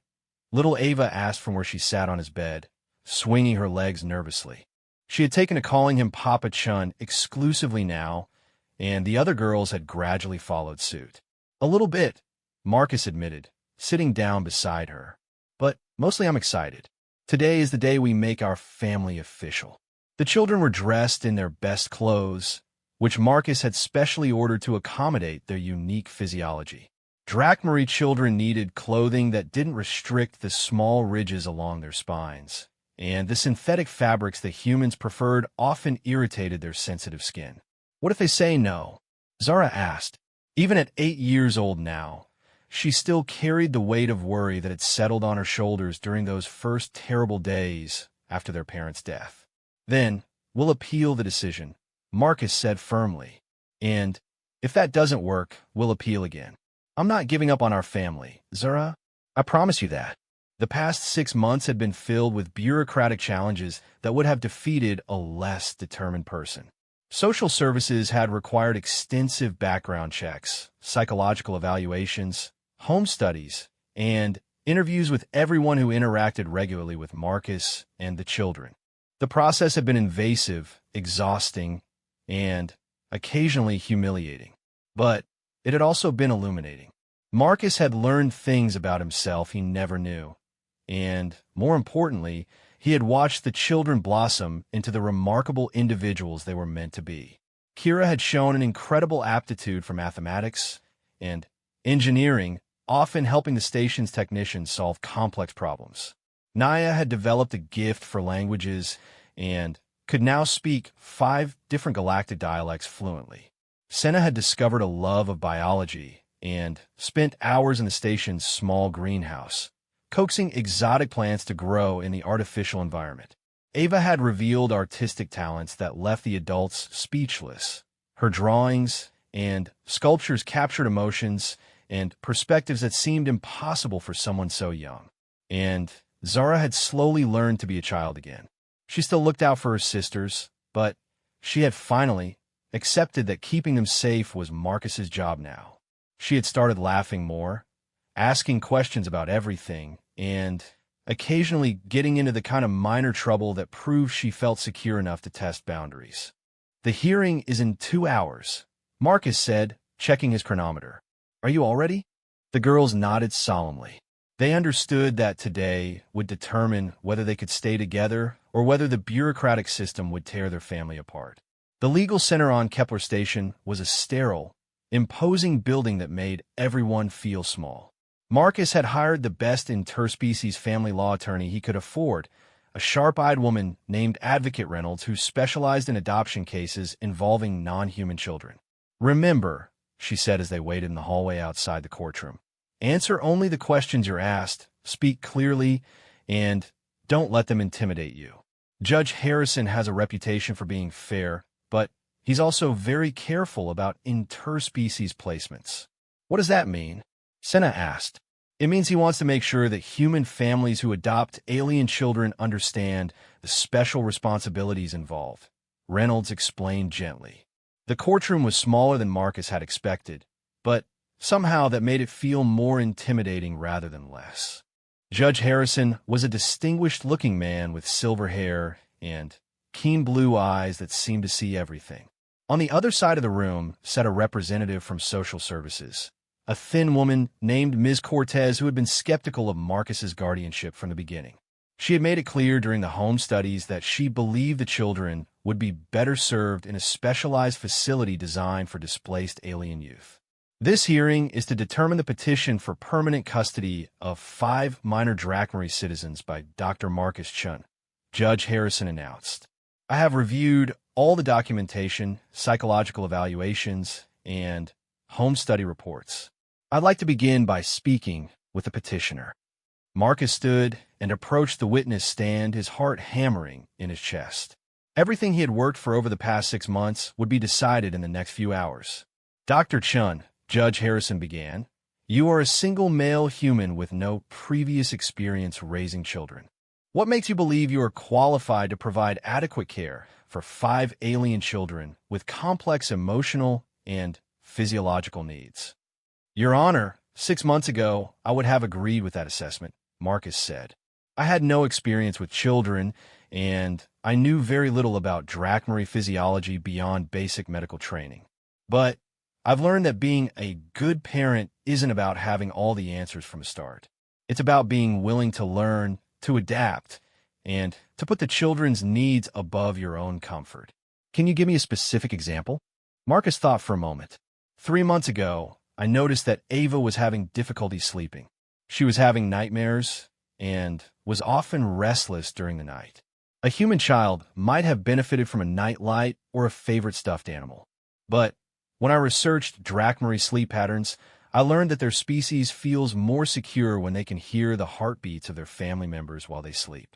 little Ava asked from where she sat on his bed, swinging her legs nervously. She had taken to calling him Papa Chun exclusively now, and the other girls had gradually followed suit. "A little bit," Marcus admitted, sitting down beside her. "But mostly I'm excited. Today is the day we make our family official." The children were dressed in their best clothes, which Marcus had specially ordered to accommodate their unique physiology. Drachmary children needed clothing that didn't restrict the small ridges along their spines, and the synthetic fabrics that humans preferred often irritated their sensitive skin. "What if they say no?" Zara asked. Even at 8 years old now, she still carried the weight of worry that had settled on her shoulders during those first terrible days after their parents' death. "Then, we'll appeal the decision," Marcus said firmly. "And if that doesn't work, we'll appeal again. I'm not giving up on our family, Zara. I promise you that." The past 6 months had been filled with bureaucratic challenges that would have defeated a less determined person. Social services had required extensive background checks, psychological evaluations, home studies, and interviews with everyone who interacted regularly with Marcus and the children. The process had been invasive, exhausting, and occasionally humiliating. But it had also been illuminating. Marcus had learned things about himself he never knew. And, more importantly, he had watched the children blossom into the remarkable individuals they were meant to be. Kira had shown an incredible aptitude for mathematics and engineering, often helping the station's technicians solve complex problems. Naya had developed a gift for languages and could now speak 5 different galactic dialects fluently. Senna had discovered a love of biology and spent hours in the station's small greenhouse, coaxing exotic plants to grow in the artificial environment. Ava had revealed artistic talents that left the adults speechless. Her drawings and sculptures captured emotions and perspectives that seemed impossible for someone so young. And Zara had slowly learned to be a child again. She still looked out for her sisters, but she had finally accepted that keeping them safe was Marcus's job now. She had started laughing more, asking questions about everything, and occasionally getting into the kind of minor trouble that proved she felt secure enough to test boundaries. "The hearing is in 2 hours," Marcus said, checking his chronometer. "Are you all ready?" The girls nodded solemnly. They understood that today would determine whether they could stay together or whether the bureaucratic system would tear their family apart. The legal center on Kepler Station was a sterile, imposing building that made everyone feel small. Marcus had hired the best interspecies family law attorney he could afford, a sharp-eyed woman named Advocate Reynolds who specialized in adoption cases involving non-human children. "Remember," she said as they waited in the hallway outside the courtroom, "answer only the questions you're asked, speak clearly, and don't let them intimidate you. Judge Harrison has a reputation for being fair, but he's also very careful about interspecies placements." "What does that mean?" Senna asked. "It means he wants to make sure that human families who adopt alien children understand the special responsibilities involved," Reynolds explained gently. The courtroom was smaller than Marcus had expected, but somehow that made it feel more intimidating rather than less. Judge Harrison was a distinguished-looking man with silver hair and keen blue eyes that seemed to see everything. On the other side of the room sat a representative from social services, a thin woman named Ms. Cortez who had been skeptical of Marcus's guardianship from the beginning. She had made it clear during the home studies that she believed the children would be better served in a specialized facility designed for displaced alien youth. "This hearing is to determine the petition for permanent custody of 5 minor Drachmarie citizens by Dr. Marcus Chun," Judge Harrison announced. "I have reviewed all the documentation, psychological evaluations, and home study reports. I'd like to begin by speaking with the petitioner." Marcus stood and approached the witness stand, his heart hammering in his chest. Everything he had worked for over the past 6 months would be decided in the next few hours. "Dr. Chun," Judge Harrison began, "you are a single male human with no previous experience raising children. What makes you believe you are qualified to provide adequate care for 5 alien children with complex emotional and physiological needs?" "Your Honor, 6 months ago, I would have agreed with that assessment," Marcus said. "I had no experience with children, and I knew very little about Drachmarie physiology beyond basic medical training. But I've learned that being a good parent isn't about having all the answers from the start. It's about being willing to learn, to adapt, and to put the children's needs above your own comfort." "Can you give me a specific example?" Marcus thought for a moment. 3 months ago, I noticed that Ava was having difficulty sleeping. She was having nightmares and was often restless during the night. A human child might have benefited from a nightlight or a favorite stuffed animal. But when I researched Drachmarie sleep patterns, I learned that their species feels more secure when they can hear the heartbeats of their family members while they sleep.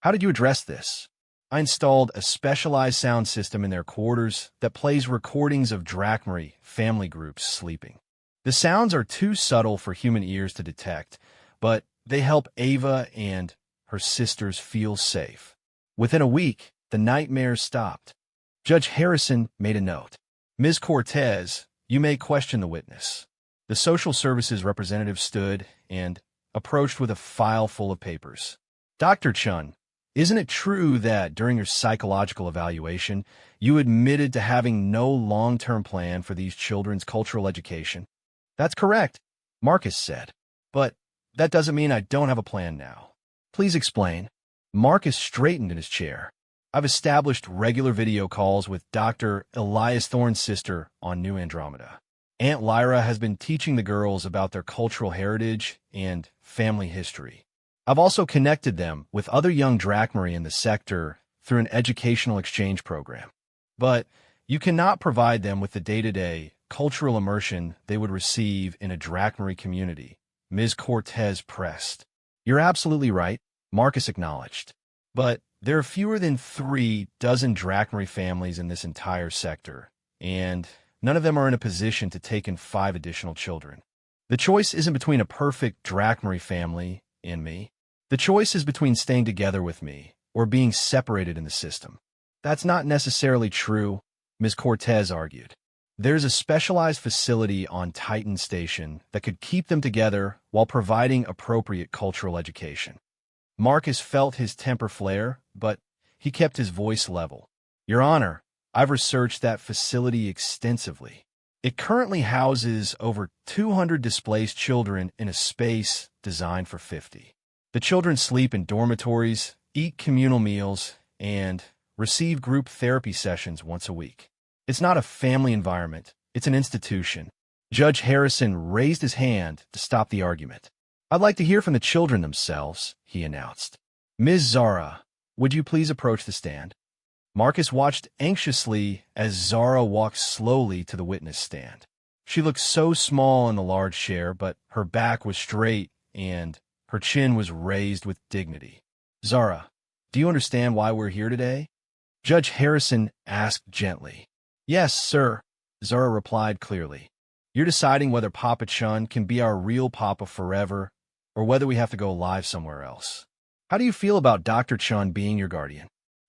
"How did you address this?" "I installed a specialized sound system in their quarters that plays recordings of Drachmarie family groups sleeping. The sounds are too subtle for human ears to detect, but they help Ava and her sisters feel safe. Within a week, the nightmares stopped." Judge Harrison made a note. "Ms. Cortez, you may question the witness." The social services representative stood and approached with a file full of papers. "Dr. Chun, isn't it true that during your psychological evaluation, you admitted to having no long-term plan for these children's cultural education?" "That's correct," Marcus said. "But that doesn't mean I don't have a plan now." "Please explain." Marcus straightened in his chair. "I've established regular video calls with Dr. Elias Thorne's sister on New Andromeda. Aunt Lyra has been teaching the girls about their cultural heritage and family history. I've also connected them with other young Drachmarie in the sector through an educational exchange program. But you cannot provide them with the day-to-day cultural immersion they would receive in a Drachmarie community," Ms. Cortez pressed. "You're absolutely right," Marcus acknowledged. "But there are fewer than 3 dozen Drachmarie families in this entire sector, and none of them are in a position to take in 5 additional children. The choice isn't between a perfect Drachmarie family and me. The choice is between staying together with me or being separated in the system." "That's not necessarily true," Ms. Cortez argued. "There's a specialized facility on Titan Station that could keep them together while providing appropriate cultural education." Marcus felt his temper flare, but he kept his voice level. "Your Honor, I've researched that facility extensively. It currently houses over 200 displaced children in a space designed for 50. The children sleep in dormitories, eat communal meals, and receive group therapy sessions once a week. It's not a family environment, it's an institution. Judge Harrison raised his hand to stop the argument. "I'd like to hear from the children themselves," he announced. "Ms. Zara, would you please approach the stand?" Marcus watched anxiously as Zara walked slowly to the witness stand. She looked so small in the large chair, but her back was straight and her chin was raised with dignity. "Zara, do you understand why we're here today?" Judge Harrison asked gently. "Yes, sir," Zara replied clearly. "You're deciding whether Papa Chun can be our real Papa forever or whether we have to go live somewhere else. How do you feel about Dr. Chun being your guardian?"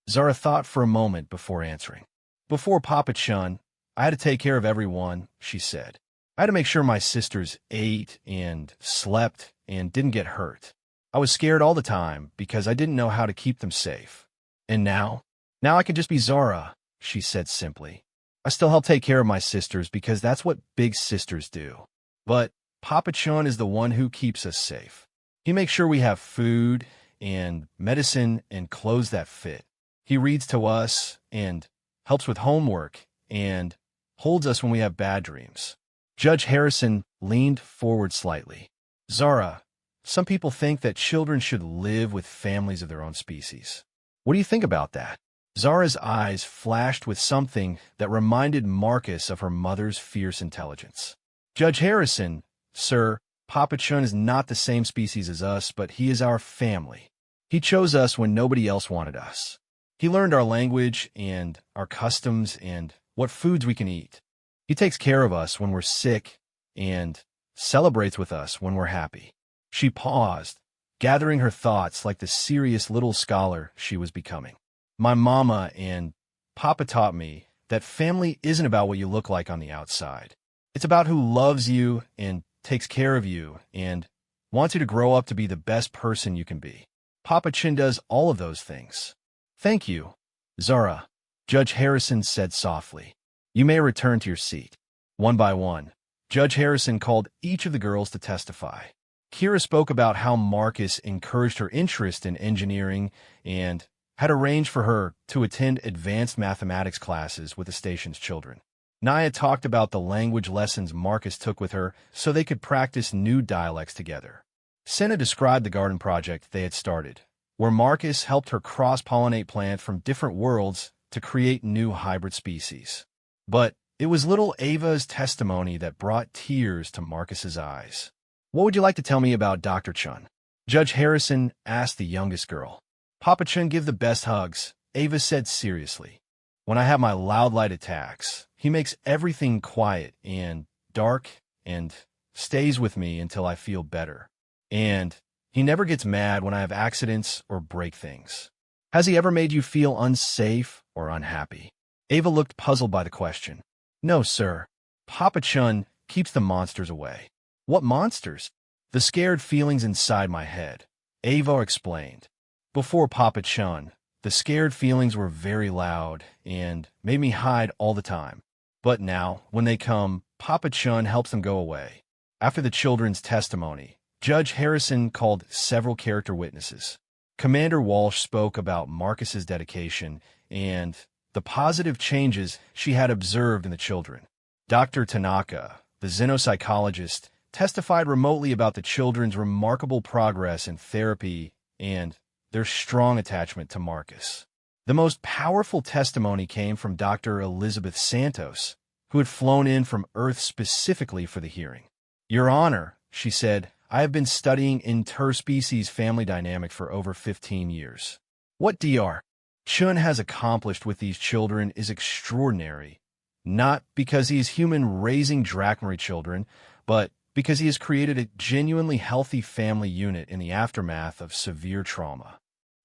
Zara thought for a moment before answering. "Before Papa Chun, I had to take care of everyone," she said. "I had to make sure my sisters ate and slept and didn't get hurt. I was scared all the time because I didn't know how to keep them safe. And now I can just be Zara," she said simply. "I still help take care of my sisters because that's what big sisters do. But Papa Chun is the one who keeps us safe. He makes sure we have food and medicine and clothes that fit. He reads to us and helps with homework and holds us when we have bad dreams." Judge Harrison leaned forward slightly. "Zara, some people think that children should live with families of their own species. What do you think about that?" Zara's eyes flashed with something that reminded Marcus of her mother's fierce intelligence. "Judge Harrison, sir, Papa Chun is not the same species as us, but he is our family. He chose us when nobody else wanted us. He learned our language and our customs and what foods we can eat. He takes care of us when we're sick and celebrates with us when we're happy." She paused, gathering her thoughts like the serious little scholar she was becoming. "My mama and Papa taught me that family isn't about what you look like on the outside. It's about who loves you and takes care of you and wants you to grow up to be the best person you can be. Papa Chun does all of those things." "Thank you, Zara," Judge Harrison said softly. "You may return to your seat." One by one, Judge Harrison called each of the girls to testify. Kira spoke about how Marcus encouraged her interest in engineering and had arranged for her to attend advanced mathematics classes with the station's children. Naya talked about the language lessons Marcus took with her so they could practice new dialects together. Senna described the garden project they had started, where Marcus helped her cross-pollinate plants from different worlds to create new hybrid species. But it was little Ava's testimony that brought tears to Marcus's eyes. "What would you like to tell me about Dr. Chun?" Judge Harrison asked the youngest girl. "Papa Chun give the best hugs," Ava said seriously. "When I have my loud light attacks, he makes everything quiet and dark and stays with me until I feel better. And he never gets mad when I have accidents or break things." "Has he ever made you feel unsafe or unhappy?" Ava looked puzzled by the question. "No, sir. Papa Chun keeps the monsters away." "What monsters?" "The scared feelings inside my head," Ava explained. "Before Papa Chun, the scared feelings were very loud and made me hide all the time. But now, when they come, Papa Chun helps them go away." After the children's testimony, Judge Harrison called several character witnesses. Commander Walsh spoke about Marcus's dedication and the positive changes she had observed in the children. Dr. Tanaka, the xenopsychologist, testified remotely about the children's remarkable progress in therapy and their strong attachment to Marcus. The most powerful testimony came from Dr. Elizabeth Santos, who had flown in from Earth specifically for the hearing. "Your Honor," she said, "I have been studying interspecies family dynamic for over 15 years. What Dr. Chun has accomplished with these children is extraordinary, not because he is human raising Drachmary children, but because he has created a genuinely healthy family unit in the aftermath of severe trauma."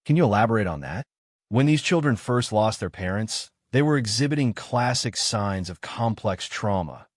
"Can you elaborate on that?" "When these children first lost their parents, they were exhibiting classic signs of complex trauma,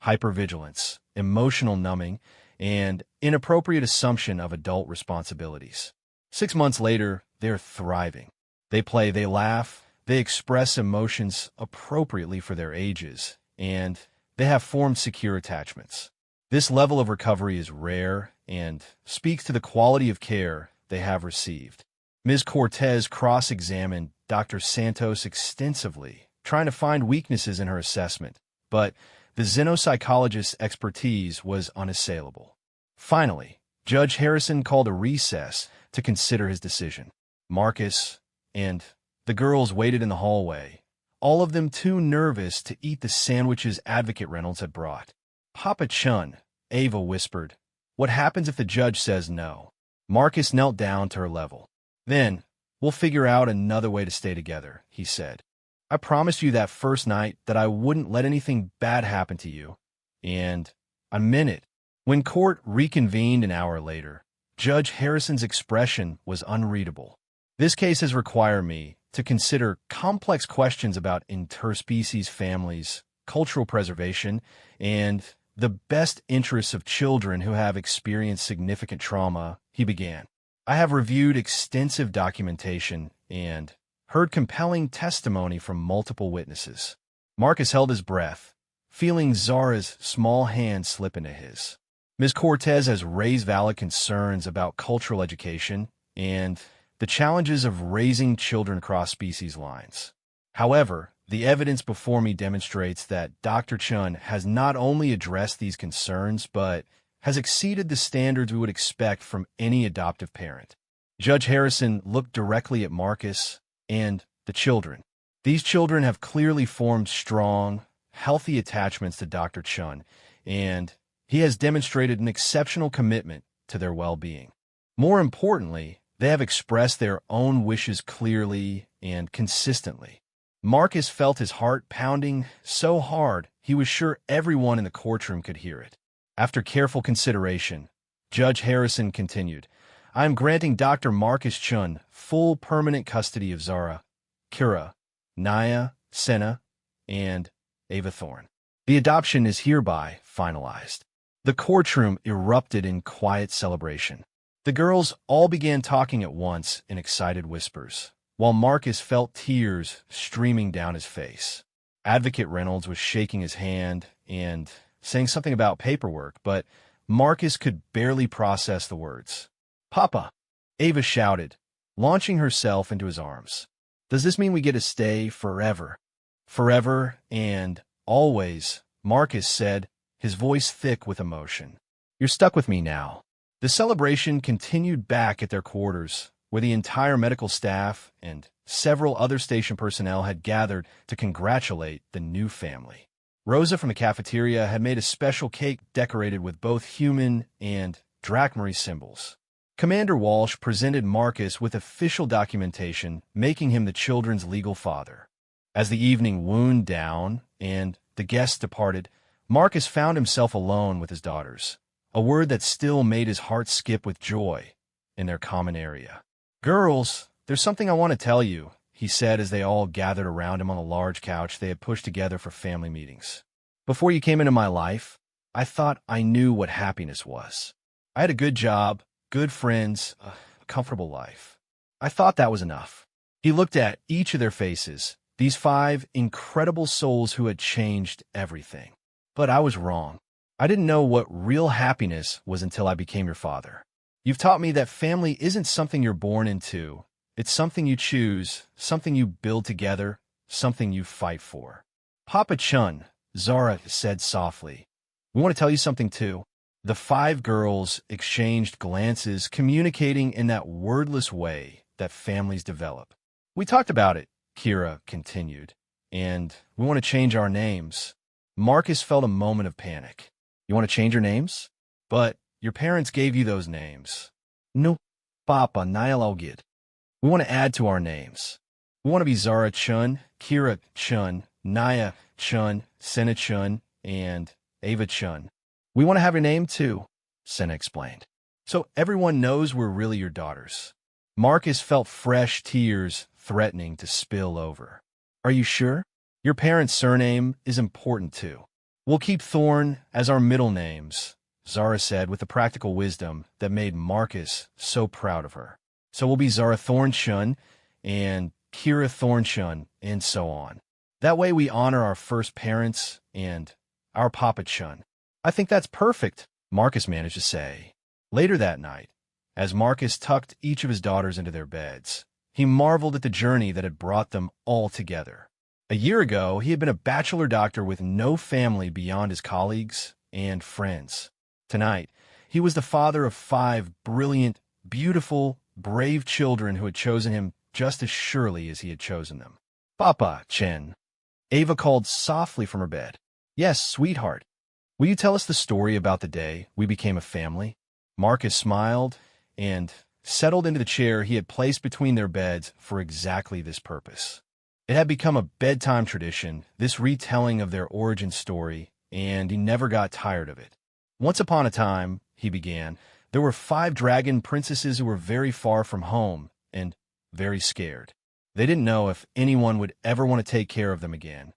hypervigilance, emotional numbing, and inappropriate assumption of adult responsibilities. 6 months later, they're thriving. They play, they laugh, they express emotions appropriately for their ages, and they have formed secure attachments. This level of recovery is rare and speaks to the quality of care they have received. Ms. Cortez cross-examined Dr. Santos extensively, trying to find weaknesses in her assessment, but the xenopsychologist's expertise was unassailable. Finally, Judge Harrison called a recess to consider his decision. Marcus and the girls waited in the hallway, all of them too nervous to eat the sandwiches Advocate Reynolds had brought. "Papa Chun," Ava whispered, "what happens if the judge says no?" Marcus knelt down to her level. "Then, we'll figure out another way to stay together," he said. "I promised you that first night that I wouldn't let anything bad happen to you, and I meant it." When court reconvened an hour later, Judge Harrison's expression was unreadable. "This case has required me to consider complex questions about interspecies families, cultural preservation, and the best interests of children who have experienced significant trauma," he began. "I have reviewed extensive documentation and heard compelling testimony from multiple witnesses." Marcus held his breath, feeling Zara's small hand slip into his. "Ms. Cortez has raised valid concerns about cultural education and the challenges of raising children across species lines. However, the evidence before me demonstrates that Dr. Chun has not only addressed these concerns, but has exceeded the standards we would expect from any adoptive parent." Judge Harrison looked directly at Marcus and the children. "These children have clearly formed strong, healthy attachments to Dr. Chun, and he has demonstrated an exceptional commitment to their well-being. More importantly, they have expressed their own wishes clearly and consistently." Marcus felt his heart pounding so hard he was sure everyone in the courtroom could hear it. After careful consideration, Judge Harrison continued, "I am granting Dr. Marcus Chun full permanent custody of Zara, Kira, Naya, Senna, and Ava Thorne. The adoption is hereby finalized." The courtroom erupted in quiet celebration. The girls all began talking at once in excited whispers, while Marcus felt tears streaming down his face. Advocate Reynolds was shaking his hand and saying something about paperwork, but Marcus could barely process the words. "Papa!" Ava shouted, launching herself into his arms. "Does this mean we get to stay forever?" "Forever and always," Marcus said, his voice thick with emotion. "You're stuck with me now." The celebration continued back at their quarters, where the entire medical staff and several other station personnel had gathered to congratulate the new family. Rosa from the cafeteria had made a special cake decorated with both human and Drakmary symbols. Commander Walsh presented Marcus with official documentation, making him the children's legal father. As the evening wound down and the guests departed, Marcus found himself alone with his daughters, a word that still made his heart skip with joy, in their common area. "Girls, there's something I want to tell you," he said as they all gathered around him on a large couch they had pushed together for family meetings. "Before you came into my life, I thought I knew what happiness was. I had a good job, good friends, a comfortable life. I thought that was enough." He looked at each of their faces, these 5 incredible souls who had changed everything. "But I was wrong. I didn't know what real happiness was until I became your father. You've taught me that family isn't something you're born into. It's something you choose, something you build together, something you fight for." "Papa Chun," Zara said softly, "we want to tell you something too." The 5 girls exchanged glances, communicating in that wordless way that families develop. "We talked about it," Kira continued, "and we want to change our names." Marcus felt a moment of panic. "You want to change your names? But your parents gave you those names." "No, Papa, Niall Gid. We want to add to our names. We want to be Zara Chun, Kira Chun, Naya Chun, Senna Chun, and Ava Chun. We want to have your name too," Senna explained. "So everyone knows we're really your daughters." Marcus felt fresh tears threatening to spill over. "Are you sure? Your parents' surname is important too." "We'll keep Thorne as our middle names," Zara said with the practical wisdom that made Marcus so proud of her. "So we'll be Zara Thorne Chun and Kira Thorne Chun, and so on. That way we honor our first parents and our Papa Chun." I think that's perfect, Marcus managed to say. Later that night, as Marcus tucked each of his daughters into their beds, he marveled at the journey that had brought them all together. A year ago, he had been a bachelor doctor with no family beyond his colleagues and friends. Tonight, he was the father of 5 brilliant, beautiful, brave children who had chosen him just as surely as he had chosen them. Papa, Chen. Ava called softly from her bed. Yes, sweetheart. Will you tell us the story about the day we became a family? Marcus smiled and settled into the chair he had placed between their beds for exactly this purpose. It had become a bedtime tradition, this retelling of their origin story, and he never got tired of it. Once upon a time, he began, there were 5 dragon princesses who were very far from home and very scared. They didn't know if anyone would ever want to take care of them again.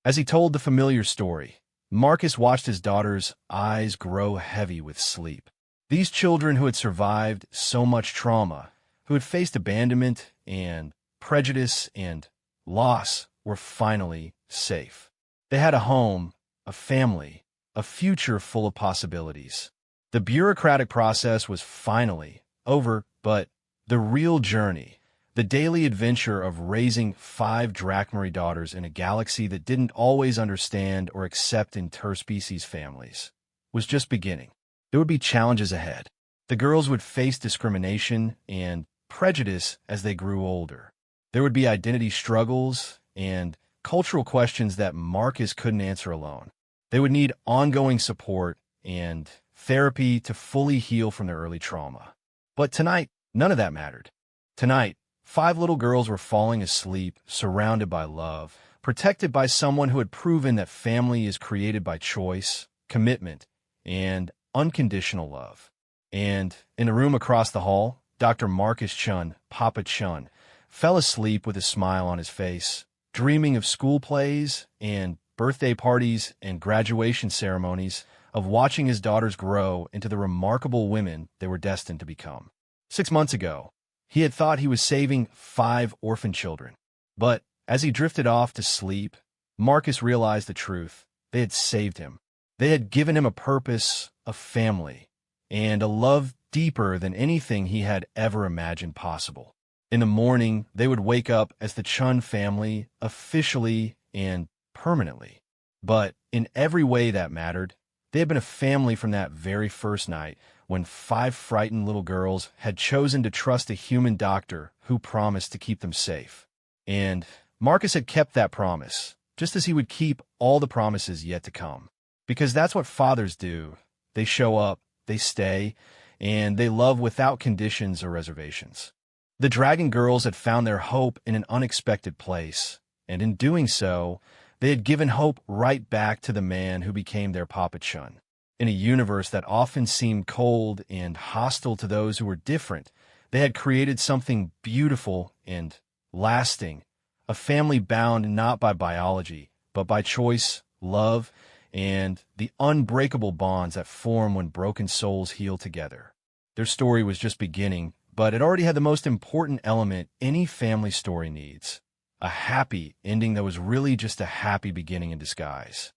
As he told the familiar story, Marcus watched his daughter's eyes grow heavy with sleep. These children who had survived so much trauma, who had faced abandonment and prejudice and loss, were finally safe. They had a home, a family, a future full of possibilities. The bureaucratic process was finally over, but the real journey, the daily adventure of raising 5 Drachmary daughters in a galaxy that didn't always understand or accept interspecies families, was just beginning. There would be challenges ahead. The girls would face discrimination and prejudice as they grew older. There would be identity struggles and cultural questions that Marcus couldn't answer alone. They would need ongoing support and therapy to fully heal from their early trauma. But tonight, none of that mattered. Tonight, 5 little girls were falling asleep, surrounded by love, protected by someone who had proven that family is created by choice, commitment, and unconditional love. And in a room across the hall, Dr. Marcus Chun, Papa Chun, fell asleep with a smile on his face, dreaming of school plays and birthday parties and graduation ceremonies, of watching his daughters grow into the remarkable women they were destined to become. 6 months ago, he had thought he was saving 5 orphan children. But as he drifted off to sleep, Marcus realized the truth. They had saved him. They had given him a purpose, a family, and a love deeper than anything he had ever imagined possible. In the morning, they would wake up as the Chun family, officially and permanently. But in every way that mattered, they had been a family from that very first night when 5 frightened little girls had chosen to trust a human doctor who promised to keep them safe. And Marcus had kept that promise, just as he would keep all the promises yet to come. Because that's what fathers do. They show up, they stay, and they love without conditions or reservations. The Dragon Girls had found their hope in an unexpected place, and in doing so, they had given hope right back to the man who became their Papa Chun. In a universe that often seemed cold and hostile to those who were different, they had created something beautiful and lasting, a family bound not by biology, but by choice, love, and the unbreakable bonds that form when broken souls heal together. Their story was just beginning, but it already had the most important element any family story needs: a happy ending that was really just a happy beginning in disguise.